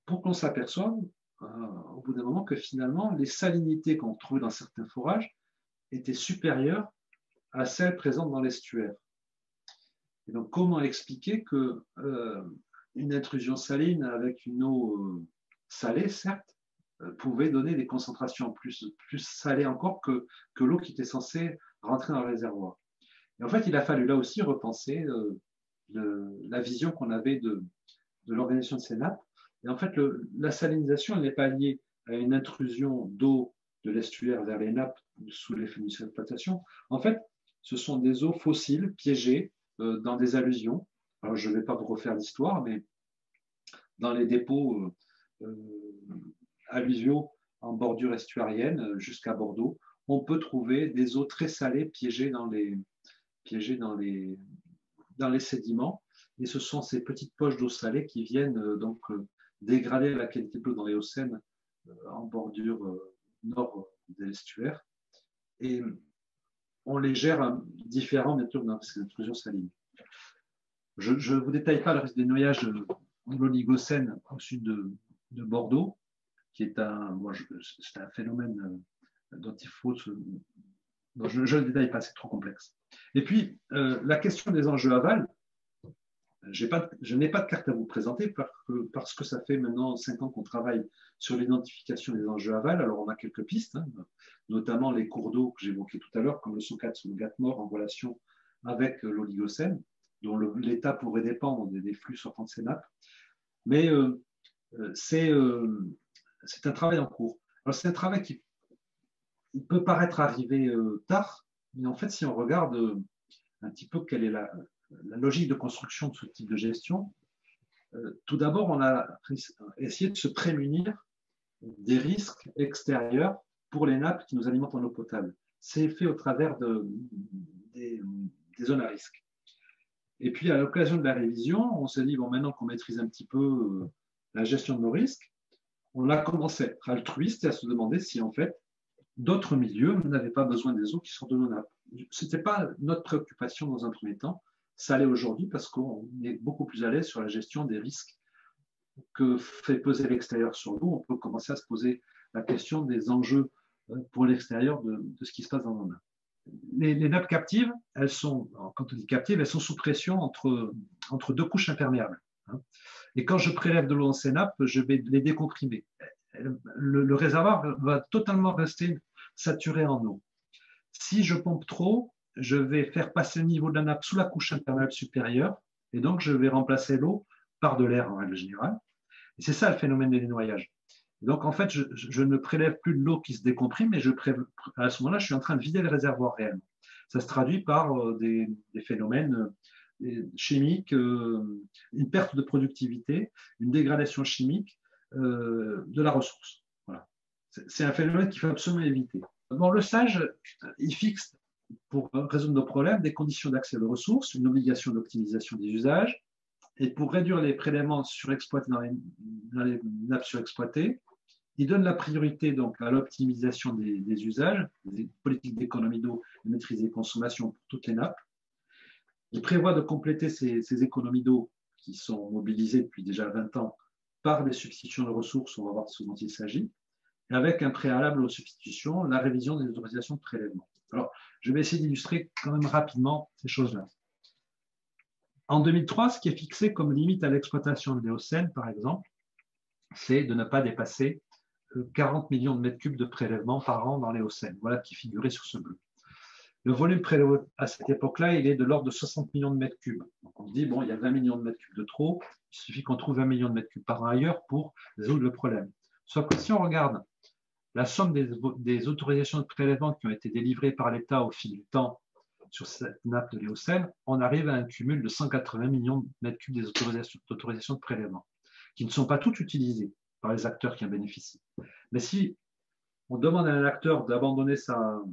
Pour qu'on s'aperçoive, au bout d'un moment, que finalement, les salinités qu'on trouvait dans certains forages étaient supérieures à celles présentes dans l'estuaire. Et donc, comment expliquer qu'une intrusion saline avec une eau salée, certes, pouvait donner des concentrations plus salées encore que l'eau qui était censée rentrer dans le réservoir. Et en fait, il a fallu là aussi repenser la vision qu'on avait de l'organisation de ces nappes. Et en fait, la salinisation n'est pas liée à une intrusion d'eau de l'estuaire vers les nappes sous l'effet d'une exploitation. En fait, ce sont des eaux fossiles piégées dans des alluvions. Alors, je ne vais pas vous refaire l'histoire, mais dans les dépôts alluviaux en bordure estuarienne jusqu'à Bordeaux, on peut trouver des eaux très salées piégées dans les sédiments. Et ce sont ces petites poches d'eau salée qui viennent dégrader la qualité de l'eau dans l'Éocène en bordure nord de l'estuaire. Et on les gère différents méthodes dans ces intrusions salines. Je ne vous détaille pas le risque des noyages de l'Oligocène au sud de Bordeaux, qui est un phénomène dont il faut je ne le détaille pas, c'est trop complexe. Et puis, la question des enjeux aval, je n'ai pas de carte à vous présenter parce que ça fait maintenant 5 ans qu'on travaille sur l'identification des enjeux aval. Alors, on a quelques pistes, notamment les cours d'eau que j'évoquais tout à l'heure, comme le Socat ou le Gatmore en relation avec l'Oligocène, dont l'état pourrait dépendre des flux sortant de ces nappes. Mais c'est un travail en cours. Alors, c'est un travail qui peut paraître arriver tard, mais en fait, si on regarde un petit peu quelle est la logique de construction de ce type de gestion, tout d'abord, on a essayé de se prémunir des risques extérieurs pour les nappes qui nous alimentent en eau potable. C'est fait au travers des zones à risque. Et puis, à l'occasion de la révision, on s'est dit, bon, maintenant qu'on maîtrise un petit peu la gestion de nos risques, on a commencé à être altruiste et à se demander si, en fait, d'autres milieux n'avaient pas besoin des eaux qui sortent de nos nappes. Ce n'était pas notre préoccupation dans un premier temps. Ça l'est aujourd'hui parce qu'on est beaucoup plus à l'aise sur la gestion des risques que fait peser l'extérieur sur nous. On peut commencer à se poser la question des enjeux pour l'extérieur de ce qui se passe dans nos nappes. Les nappes captives, quand on dit captives, elles sont sous pression entre deux couches imperméables. Et quand je prélève de l'eau dans ces nappes, je vais les décomprimer. Le réservoir va totalement rester saturé en eau. Si je pompe trop, je vais faire passer le niveau de la nappe sous la couche imperméable supérieure, et donc je vais remplacer l'eau par de l'air en règle générale. Et c'est ça le phénomène des dénoyages. Donc en fait, je ne prélève plus de l'eau qui se décomprime, mais à ce moment-là, je suis en train de vider le réservoir réellement. Ça se traduit par des phénomènes chimiques, une perte de productivité, une dégradation chimique de la ressource. Voilà. C'est un phénomène qu'il faut absolument éviter. Bon, le SAGE, il fixe, pour résoudre nos problèmes, des conditions d'accès aux ressources, une obligation d'optimisation des usages, et pour réduire les prélèvements surexploités dans les nappes surexploitées, il donne la priorité donc à l'optimisation des usages, des politiques d'économie d'eau et maîtrise des consommations pour toutes les nappes. Il prévoit de compléter ces économies d'eau qui sont mobilisées depuis déjà 20 ans par des substitutions de ressources, on va voir de ce dont il s'agit. et avec un préalable aux substitutions, la révision des autorisations de prélèvement. Alors, je vais essayer d'illustrer quand même rapidement ces choses-là. En 2003, ce qui est fixé comme limite à l'exploitation de l'Éocène, par exemple, c'est de ne pas dépasser 40 millions de mètres cubes de prélèvement par an dans l'Éocène. Voilà qui figurait sur ce bleu. Le volume prélevé à cette époque-là, il est de l'ordre de 60 millions de mètres cubes. Donc on se dit, bon, il y a 20 millions de mètres cubes de trop, il suffit qu'on trouve 20 millions de mètres cubes par an ailleurs pour résoudre le problème. Sauf que si on regarde la somme des autorisations de prélèvement qui ont été délivrées par l'État au fil du temps sur cette nappe de l'Éocène, on arrive à un cumul de 180 millions de mètres cubes des autorisations de prélèvement, qui ne sont pas toutes utilisées par les acteurs qui en bénéficient. Mais si on demande à un acteur d'abandonner son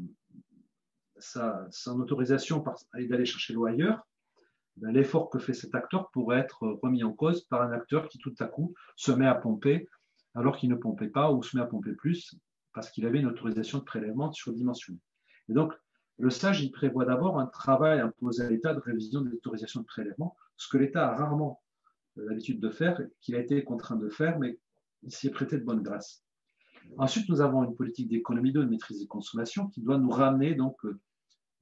autorisation et d'aller chercher l'eau ailleurs, ben, l'effort que fait cet acteur pourrait être remis en cause par un acteur qui tout à coup se met à pomper alors qu'il ne pompait pas ou se met à pomper plus parce qu'il avait une autorisation de prélèvement surdimensionnée. Et donc, le SAGE, il prévoit d'abord un travail imposé à l'État de révision des autorisations de prélèvement, ce que l'État a rarement l'habitude de faire, qu'il a été contraint de faire, mais il s'y est prêté de bonne grâce. Ensuite, nous avons une politique d'économie d'eau et de maîtrise des consommations qui doit nous ramener, donc,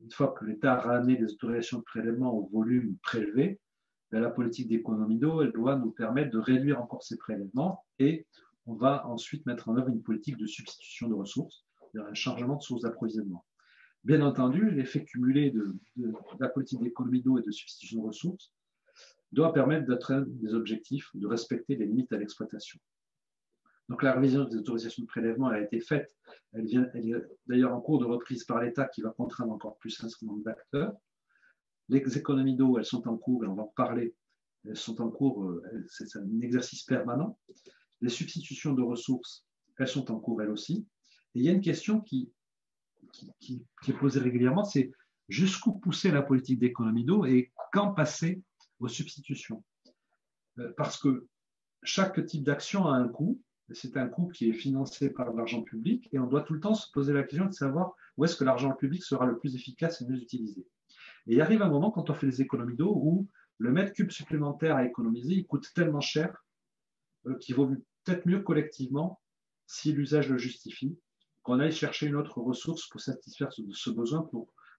une fois que l'État a ramené les autorisations de prélèvement au volume prélevé, la politique d'économie d'eau, elle doit nous permettre de réduire encore ces prélèvements et on va ensuite mettre en œuvre une politique de substitution de ressources, un changement de source d'approvisionnement. Bien entendu, l'effet cumulé de la politique d'économie d'eau et de substitution de ressources doit permettre d'atteindre des objectifs, de respecter les limites à l'exploitation. Donc la révision des autorisations de prélèvement elle a été faite. Elle est d'ailleurs en cours de reprise par l'État qui va contraindre encore plus un certain nombre d'acteurs. Les économies d'eau, elles sont en cours, et on va en parler, elles sont en cours, c'est un exercice permanent. Les substitutions de ressources, elles sont en cours elles aussi. Et il y a une question qui est posée régulièrement, c'est jusqu'où pousser la politique d'économie d'eau et quand passer aux substitutions. Parce que chaque type d'action a un coût, c'est un coût qui est financé par l'argent public et on doit tout le temps se poser la question de savoir où est-ce que l'argent public sera le plus efficace et mieux utilisé. Et il arrive un moment quand on fait des économies d'eau où le mètre cube supplémentaire à économiser, il coûte tellement cher qu'il vaut peut-être mieux collectivement, si l'usage le justifie, qu'on aille chercher une autre ressource pour satisfaire ce besoin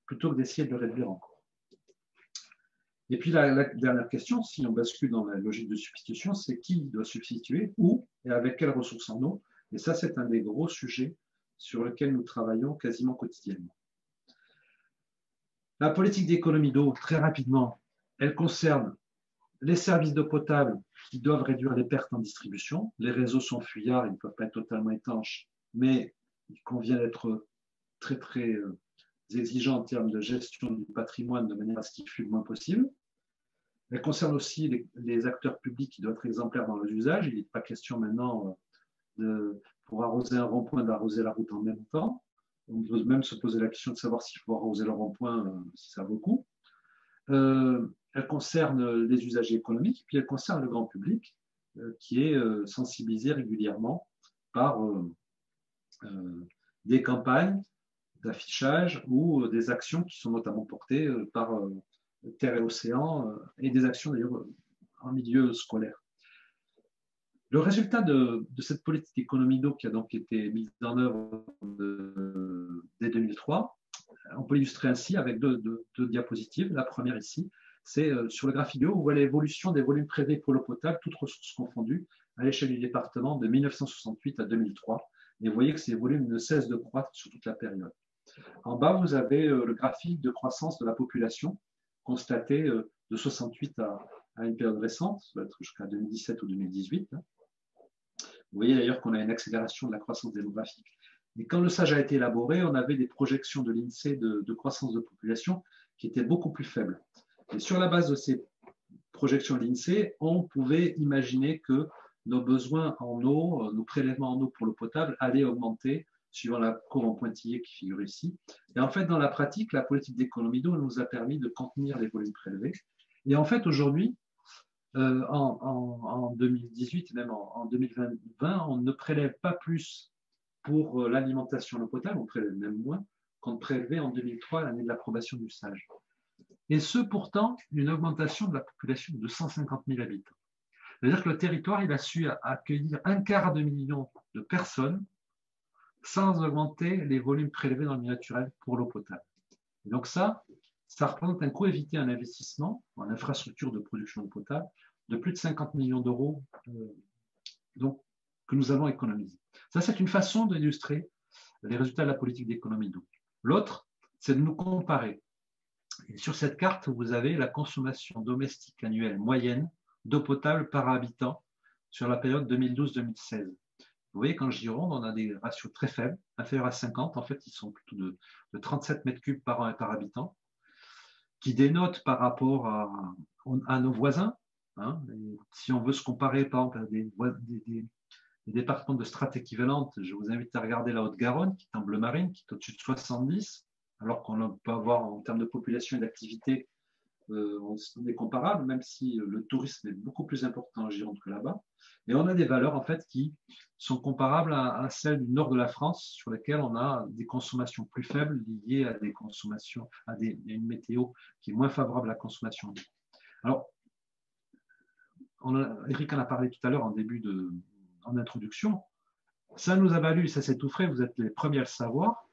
plutôt que d'essayer de le réduire encore. Et puis la dernière question, si on bascule dans la logique de substitution, c'est qui doit substituer, où et avec quelles ressources en eau. Et ça, c'est un des gros sujets sur lesquels nous travaillons quasiment quotidiennement. La politique d'économie d'eau, très rapidement, elle concerne les services d'eau potable qui doivent réduire les pertes en distribution. Les réseaux sont fuyards, ils ne peuvent pas être totalement étanches, mais il convient d'être très, très exigeant en termes de gestion du patrimoine de manière à ce qu'il fuit le moins possible. Elle concerne aussi les acteurs publics qui doivent être exemplaires dans leurs usages. Il n'est pas question maintenant pour arroser un rond-point d'arroser la route en même temps. On peut même se poser la question de savoir s'il faut arroser le rond-point, si ça vaut le coup. Elle concerne les usagers économiques, puis elle concerne le grand public qui est sensibilisé régulièrement par des campagnes d'affichage ou des actions qui sont notamment portées par Terre et Océan et des actions d'ailleurs en milieu scolaire. Le résultat de cette politique d'économie d'eau qui a donc été mise en œuvre dès 2003, on peut l'illustrer ainsi avec deux diapositives. La première ici, c'est sur le graphique de haut, on voit l'évolution des volumes prélevés pour l'eau potable, toutes ressources confondues, à l'échelle du département de 1968 à 2003. Et vous voyez que ces volumes ne cessent de croître sur toute la période. En bas, vous avez le graphique de croissance de la population constaté de 68 à une période récente, ça va être jusqu'à 2017 ou 2018. Vous voyez d'ailleurs qu'on a une accélération de la croissance démographique. Et quand le SAGE a été élaboré, on avait des projections de l'INSEE de croissance de population qui étaient beaucoup plus faibles. Et sur la base de ces projections de l'INSEE, on pouvait imaginer que nos besoins en eau, nos prélèvements en eau pour l'eau potable allaient augmenter suivant la courbe en pointillé qui figure ici. Et en fait, dans la pratique, la politique d'économie d'eau nous a permis de contenir les volumes prélevés. Et en fait, aujourd'hui, en 2018 et même en 2020, on ne prélève pas plus pour l'alimentation en eau potable, on prélève même moins qu'on prélevait en 2003, l'année de l'approbation du SAGE. Et ce, pourtant, une augmentation de la population de 150 000 habitants. C'est-à-dire que le territoire il a su accueillir 1,25 million de personnes sans augmenter les volumes prélevés dans le milieu naturel pour l'eau potable. Et donc ça représente un coût évité en investissement en infrastructure de production d'eau potable de plus de 50 millions d'euros donc, que nous avons économisé. Ça, c'est une façon d'illustrer les résultats de la politique d'économie d'eau. L'autre, c'est de nous comparer. Et sur cette carte, vous avez la consommation domestique annuelle moyenne d'eau potable par habitant sur la période 2012-2016. Vous voyez qu'en Gironde, on a des ratios très faibles, inférieurs à 50. En fait, ils sont plutôt de 37 mètres cubes par an et par habitant, qui dénotent par rapport à nos voisins. Hein. Si on veut se comparer, par exemple, à des départements de strates équivalentes, je vous invite à regarder la Haute-Garonne, qui est en bleu marine, qui est au-dessus de 70, alors qu'on peut avoir en termes de population et d'activité, on est comparable, même si le tourisme est beaucoup plus important en Gironde que là-bas. Et on a des valeurs en fait qui sont comparables à celles du nord de la France, sur lesquelles on a des consommations plus faibles liées à des consommations, à une météo qui est moins favorable à la consommation. Alors, Eric en a parlé tout à l'heure en introduction. Ça nous a valu, ça c'est tout frais, vous êtes les premiers à le savoir,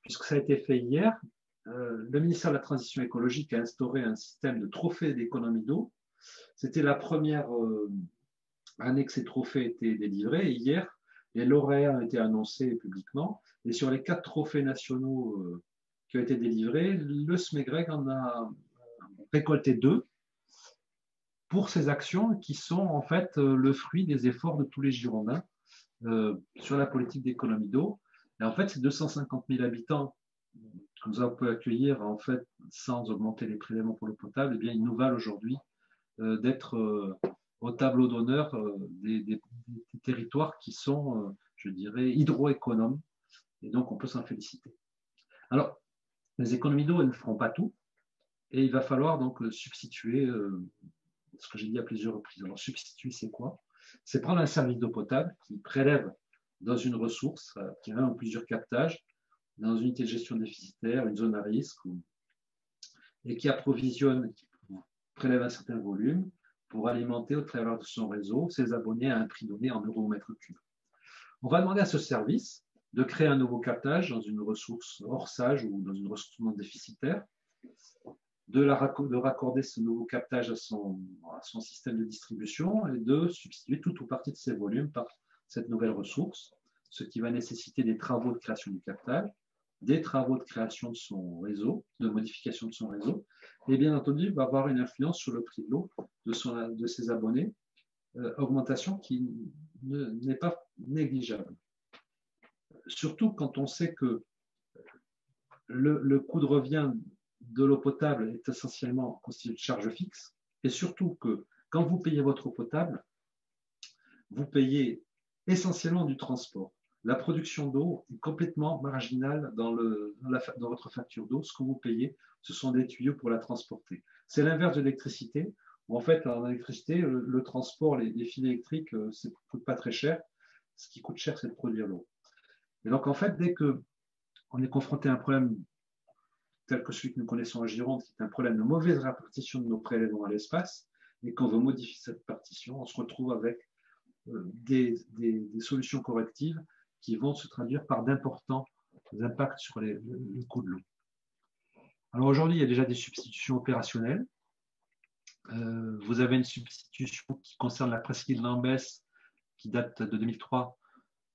puisque ça a été fait hier. Le ministère de la Transition écologique a instauré un système de trophées d'économie d'eau. C'était la première année que ces trophées étaient délivrés. Et hier, les lauréats ont été annoncés publiquement. Et sur les 4 trophées nationaux qui ont été délivrés, le SMEGREG en a récolté 2 pour ces actions qui sont en fait le fruit des efforts de tous les Girondins sur la politique d'économie d'eau. Et en fait, ces 250 000 habitants que nous avons pu accueillir en fait sans augmenter les prélèvements pour l'eau potable, eh bien, ils nous valent aujourd'hui d'être au tableau d'honneur des territoires qui sont, je dirais, hydroéconomes. Et donc, on peut s'en féliciter. Alors, les économies d'eau, elles ne feront pas tout. Et il va falloir donc substituer ce que j'ai dit à plusieurs reprises. Alors, substituer, c'est quoi? C'est prendre un service d'eau potable qui prélève dans une ressource, qui a un ou plusieurs captages, dans une unité de gestion déficitaire, une zone à risque, et qui approvisionne, qui prélève un certain volume pour alimenter au travers de son réseau ses abonnés à un prix donné en euros au mètre cube. On va demander à ce service de créer un nouveau captage dans une ressource hors sage ou dans une ressource non déficitaire, de raccorder ce nouveau captage à son système de distribution et de substituer tout ou partie de ces volumes par cette nouvelle ressource, ce qui va nécessiter des travaux de création du captage, des travaux de création de son réseau, de modification de son réseau, et bien entendu va avoir une influence sur le prix de l'eau de ses abonnés, augmentation qui n'est pas négligeable. Surtout quand on sait que le coût de revient de l'eau potable est essentiellement constitué de charges fixes, et surtout que quand vous payez votre eau potable, vous payez essentiellement du transport. La production d'eau est complètement marginale dans votre facture d'eau. Ce que vous payez, ce sont des tuyaux pour la transporter. C'est l'inverse de l'électricité, où en fait, en électricité, le transport, les fils électriques, ça ne coûte pas très cher. Ce qui coûte cher, c'est de produire l'eau. Et donc, en fait, dès qu'on est confronté à un problème tel que celui que nous connaissons en Gironde, qui est un problème de mauvaise répartition de nos prélèvements à l'espace, et qu'on veut modifier cette partition, on se retrouve avec des solutions correctives qui vont se traduire par d'importants impacts sur le coût de l'eau. Alors aujourd'hui, il y a déjà des substitutions opérationnelles. Vous avez une substitution qui concerne la presqu'île Lambès, qui date de 2003.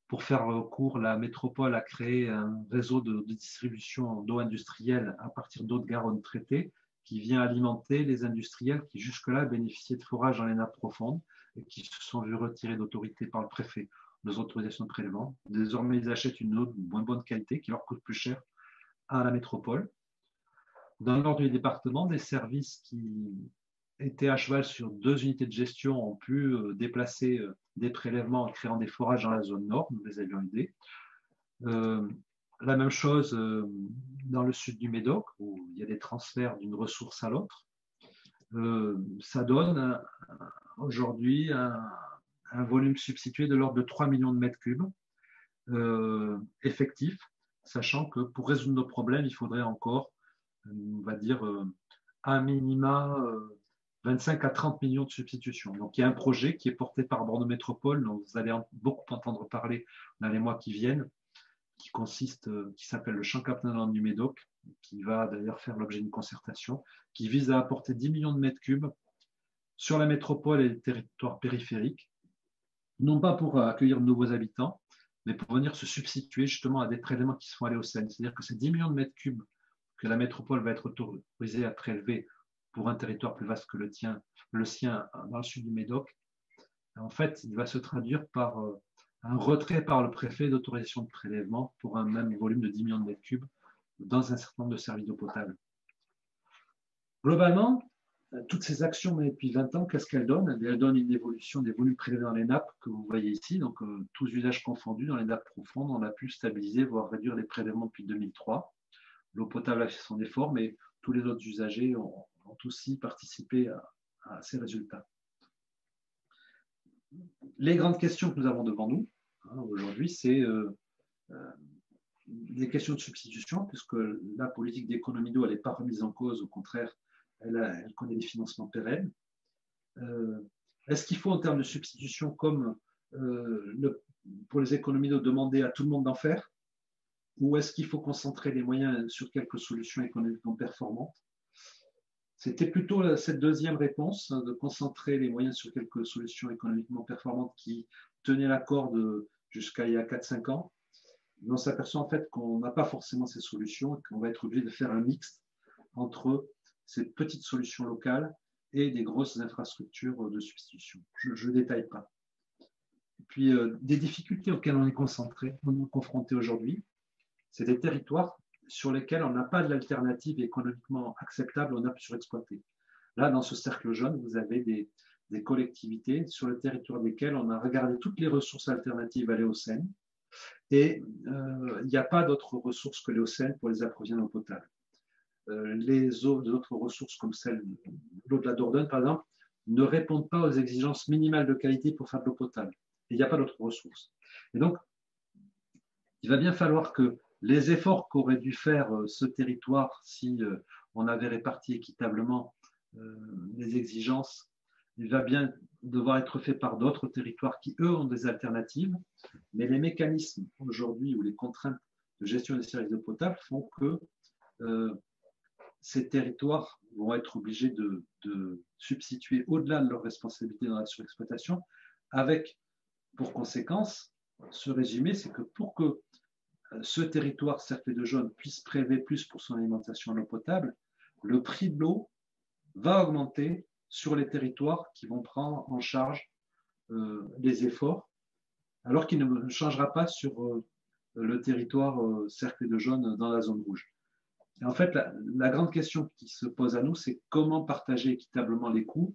Pour faire court, la métropole a créé un réseau de distribution d'eau industrielle à partir d'eau de Garonne traitée qui vient alimenter les industriels qui jusque-là bénéficiaient de forages dans les nappes profondes et qui se sont vus retirer d'autorité par le préfet des autorisations de prélèvement. Désormais, ils achètent une eau de moins bonne qualité qui leur coûte plus cher à la métropole. Dans le nord du département, des services qui étaient à cheval sur 2 unités de gestion ont pu déplacer des prélèvements en créant des forages dans la zone nord, nous les avions aidés. La même chose dans le sud du Médoc, où il y a des transferts d'une ressource à l'autre. Ça donne aujourd'hui un volume substitué de l'ordre de 3 millions de mètres cubes effectifs, sachant que pour résoudre nos problèmes, il faudrait encore, on va dire, un minima 25 à 30 millions de substitutions. Donc, il y a un projet qui est porté par Bordeaux Métropole, dont vous allez beaucoup entendre parler dans les mois qui viennent, qui s'appelle le champ Captalan du Médoc, qui va d'ailleurs faire l'objet d'une concertation, qui vise à apporter 10 millions de mètres cubes sur la métropole et les territoires périphériques, non pas pour accueillir de nouveaux habitants, mais pour venir se substituer justement à des prélèvements qui se font à l'Éocène. C'est-à-dire que ces 10 millions de mètres cubes que la métropole va être autorisée à prélever pour un territoire plus vaste que le sien dans le sud du Médoc, en fait, il va se traduire par un retrait par le préfet d'autorisation de prélèvement pour un même volume de 10 millions de mètres cubes dans un certain nombre de services d'eau potable. Globalement, toutes ces actions menées depuis 20 ans, qu'est-ce qu'elles donnent? Elles donnent une évolution des volumes prélevés dans les nappes que vous voyez ici, donc tous usages confondus dans les nappes profondes. On a pu stabiliser, voire réduire les prélèvements depuis 2003. L'eau potable a fait son effort, mais tous les autres usagers ont aussi participé à ces résultats. Les grandes questions que nous avons devant nous aujourd'hui, c'est des questions de substitution, puisque la politique d'économie d'eau, elle n'est pas remise en cause, au contraire, elle connaît des financements pérennes. Est-ce qu'il faut, en termes de substitution, comme pour les économies d'eau, demander à tout le monde d'en faire, ou est-ce qu'il faut concentrer les moyens sur quelques solutions économiquement performantes? C'était plutôt cette deuxième réponse, de concentrer les moyens sur quelques solutions économiquement performantes qui tenaient la corde jusqu'à il y a 4-5 ans. Mais on s'aperçoit en fait qu'on n'a pas forcément ces solutions et qu'on va être obligé de faire un mix entre ces petites solutions locales et des grosses infrastructures de substitution. Je ne détaille pas. Et puis, des difficultés auxquelles on est confronté aujourd'hui, c'est des territoires sur lesquels on n'a pas d'alternative économiquement acceptable, on a pu surexploiter. Là, dans ce cercle jaune, vous avez des collectivités sur le territoire desquelles on a regardé toutes les ressources alternatives à l'Éocène et il n'y a pas d'autres ressources que l'Éocène pour les approvisionner en eau potable. Les autres ressources comme celle de l'eau de la Dordogne, par exemple, ne répondent pas aux exigences minimales de qualité pour faire de l'eau potable. Et il n'y a pas d'autres ressources. Et donc, il va bien falloir que les efforts qu'aurait dû faire ce territoire si on avait réparti équitablement les exigences, il va bien devoir être fait par d'autres territoires qui, eux, ont des alternatives. Mais les mécanismes aujourd'hui ou les contraintes de gestion des services d'eau potable font que ces territoires vont être obligés de substituer au-delà de leurs responsabilités dans la surexploitation, avec pour conséquence, ce résumé, c'est que pour que ce territoire cerclé de jaune puisse prélever plus pour son alimentation en eau potable, le prix de l'eau va augmenter sur les territoires qui vont prendre en charge les efforts, alors qu'il ne changera pas sur le territoire cerclé de jaune dans la zone rouge. Et en fait, la grande question qui se pose à nous, c'est comment partager équitablement les coûts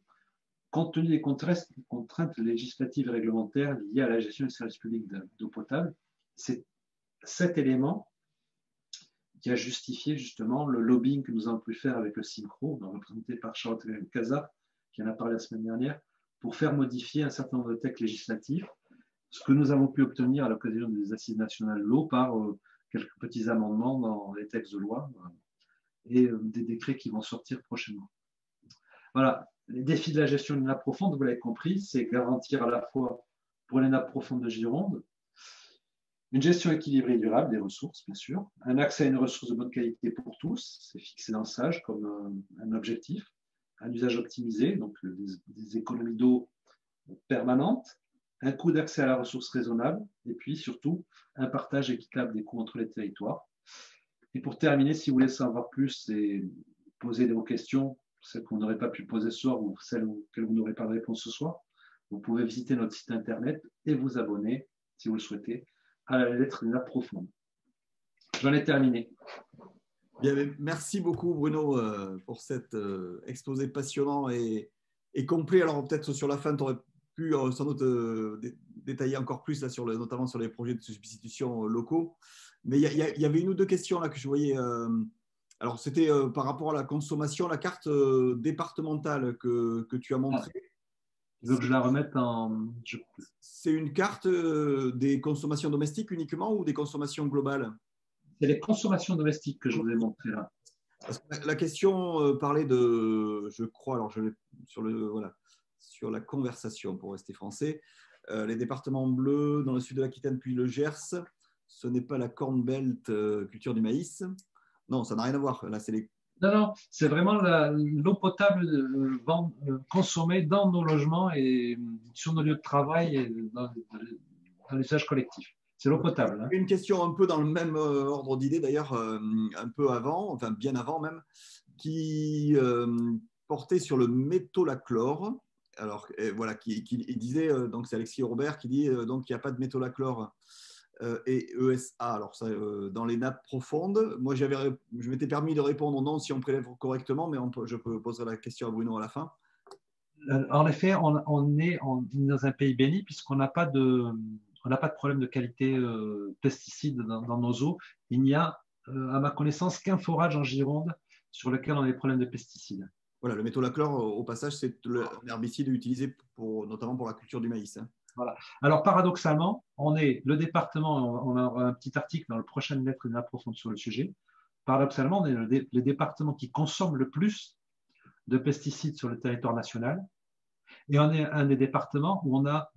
compte tenu des contraintes législatives et réglementaires liées à la gestion des services publics d'eau potable. C'est cet élément qui a justifié justement le lobbying que nous avons pu faire avec le CIMCRO, représenté par Charlotte Cazard, qui en a parlé la semaine dernière, pour faire modifier un certain nombre de textes législatifs, ce que nous avons pu obtenir à l'occasion des Assises nationales de l'eau par quelques petits amendements dans les textes de loi et des décrets qui vont sortir prochainement. Voilà, les défis de la gestion d'une nappe profonde, vous l'avez compris, c'est garantir à la fois pour les nappes profondes de Gironde une gestion équilibrée et durable des ressources, bien sûr, un accès à une ressource de bonne qualité pour tous, c'est fixé dans le SAGE comme un objectif, un usage optimisé, donc des économies d'eau permanentes, un coût d'accès à la ressource raisonnable, et puis surtout un partage équitable des coûts entre les territoires. Et pour terminer, si vous voulez savoir plus et poser vos questions, celles qu'on n'aurait pas pu poser ce soir ou celles auxquelles vous n'aurez pas de réponse ce soir, vous pouvez visiter notre site internet et vous abonner, si vous le souhaitez, à la lettre des nappes profondes. J'en ai terminé. Bien, merci beaucoup Bruno pour cet exposé passionnant et complet. Alors peut-être sur la fin, tu aurais pu sans doute détailler encore plus, là, notamment sur les projets de substitution locaux. Mais il y avait une ou deux questions là, que je voyais. Alors c'était par rapport à la consommation, la carte départementale que tu as montrée. Tu veux que je la remette en… C'est une carte des consommations domestiques uniquement ou des consommations globales? C'est les consommations domestiques que je vous ai montrées là. Parce que la question parlait de, je crois, alors sur la conversation pour rester français, les départements bleus dans le sud de l'Aquitaine puis le Gers ce n'est pas la Corn Belt culture du maïs. Non, ça n'a rien à voir. Là, c'est les... Non, non, c'est vraiment l'eau potable consommée dans nos logements et sur nos lieux de travail et dans l'usage collectif. C'est l'eau potable. Hein. Une question un peu dans le même ordre d'idée, d'ailleurs, un peu avant, enfin bien avant même, qui portait sur le métolachlore. Alors, voilà, qui disait, donc c'est Alexis Robert qui dit donc qu'il n'y a pas de métolachlore et ESA, alors ça, dans les nappes profondes. Moi, je m'étais permis de répondre non si on prélève correctement, mais je poserai la question à Bruno à la fin. En effet, on est dans un pays béni puisqu'on n'a pas de problème de qualité pesticides dans nos eaux. Il n'y a, à ma connaissance, qu'un forage en Gironde sur lequel on a des problèmes de pesticides. Voilà, le métolachlore, au passage, c'est l'herbicide utilisé notamment pour la culture du maïs. Hein. Voilà. Alors, paradoxalement, on est le département, on a un petit article dans le prochain lettre de profonde sur le sujet. Paradoxalement, on est le département qui consomme le plus de pesticides sur le territoire national. Et on est un des départements où on a,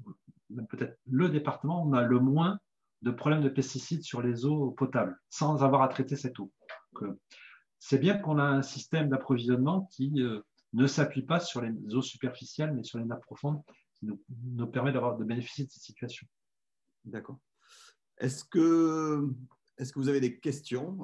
peut-être le département où on a le moins de problèmes de pesticides sur les eaux potables, sans avoir à traiter cette eau. C'est bien qu'on a un système d'approvisionnement qui ne s'appuie pas sur les eaux superficielles, mais sur les nappes profondes, qui nous permet de bénéficier de cette situation. D'accord. Est-ce que vous avez des questions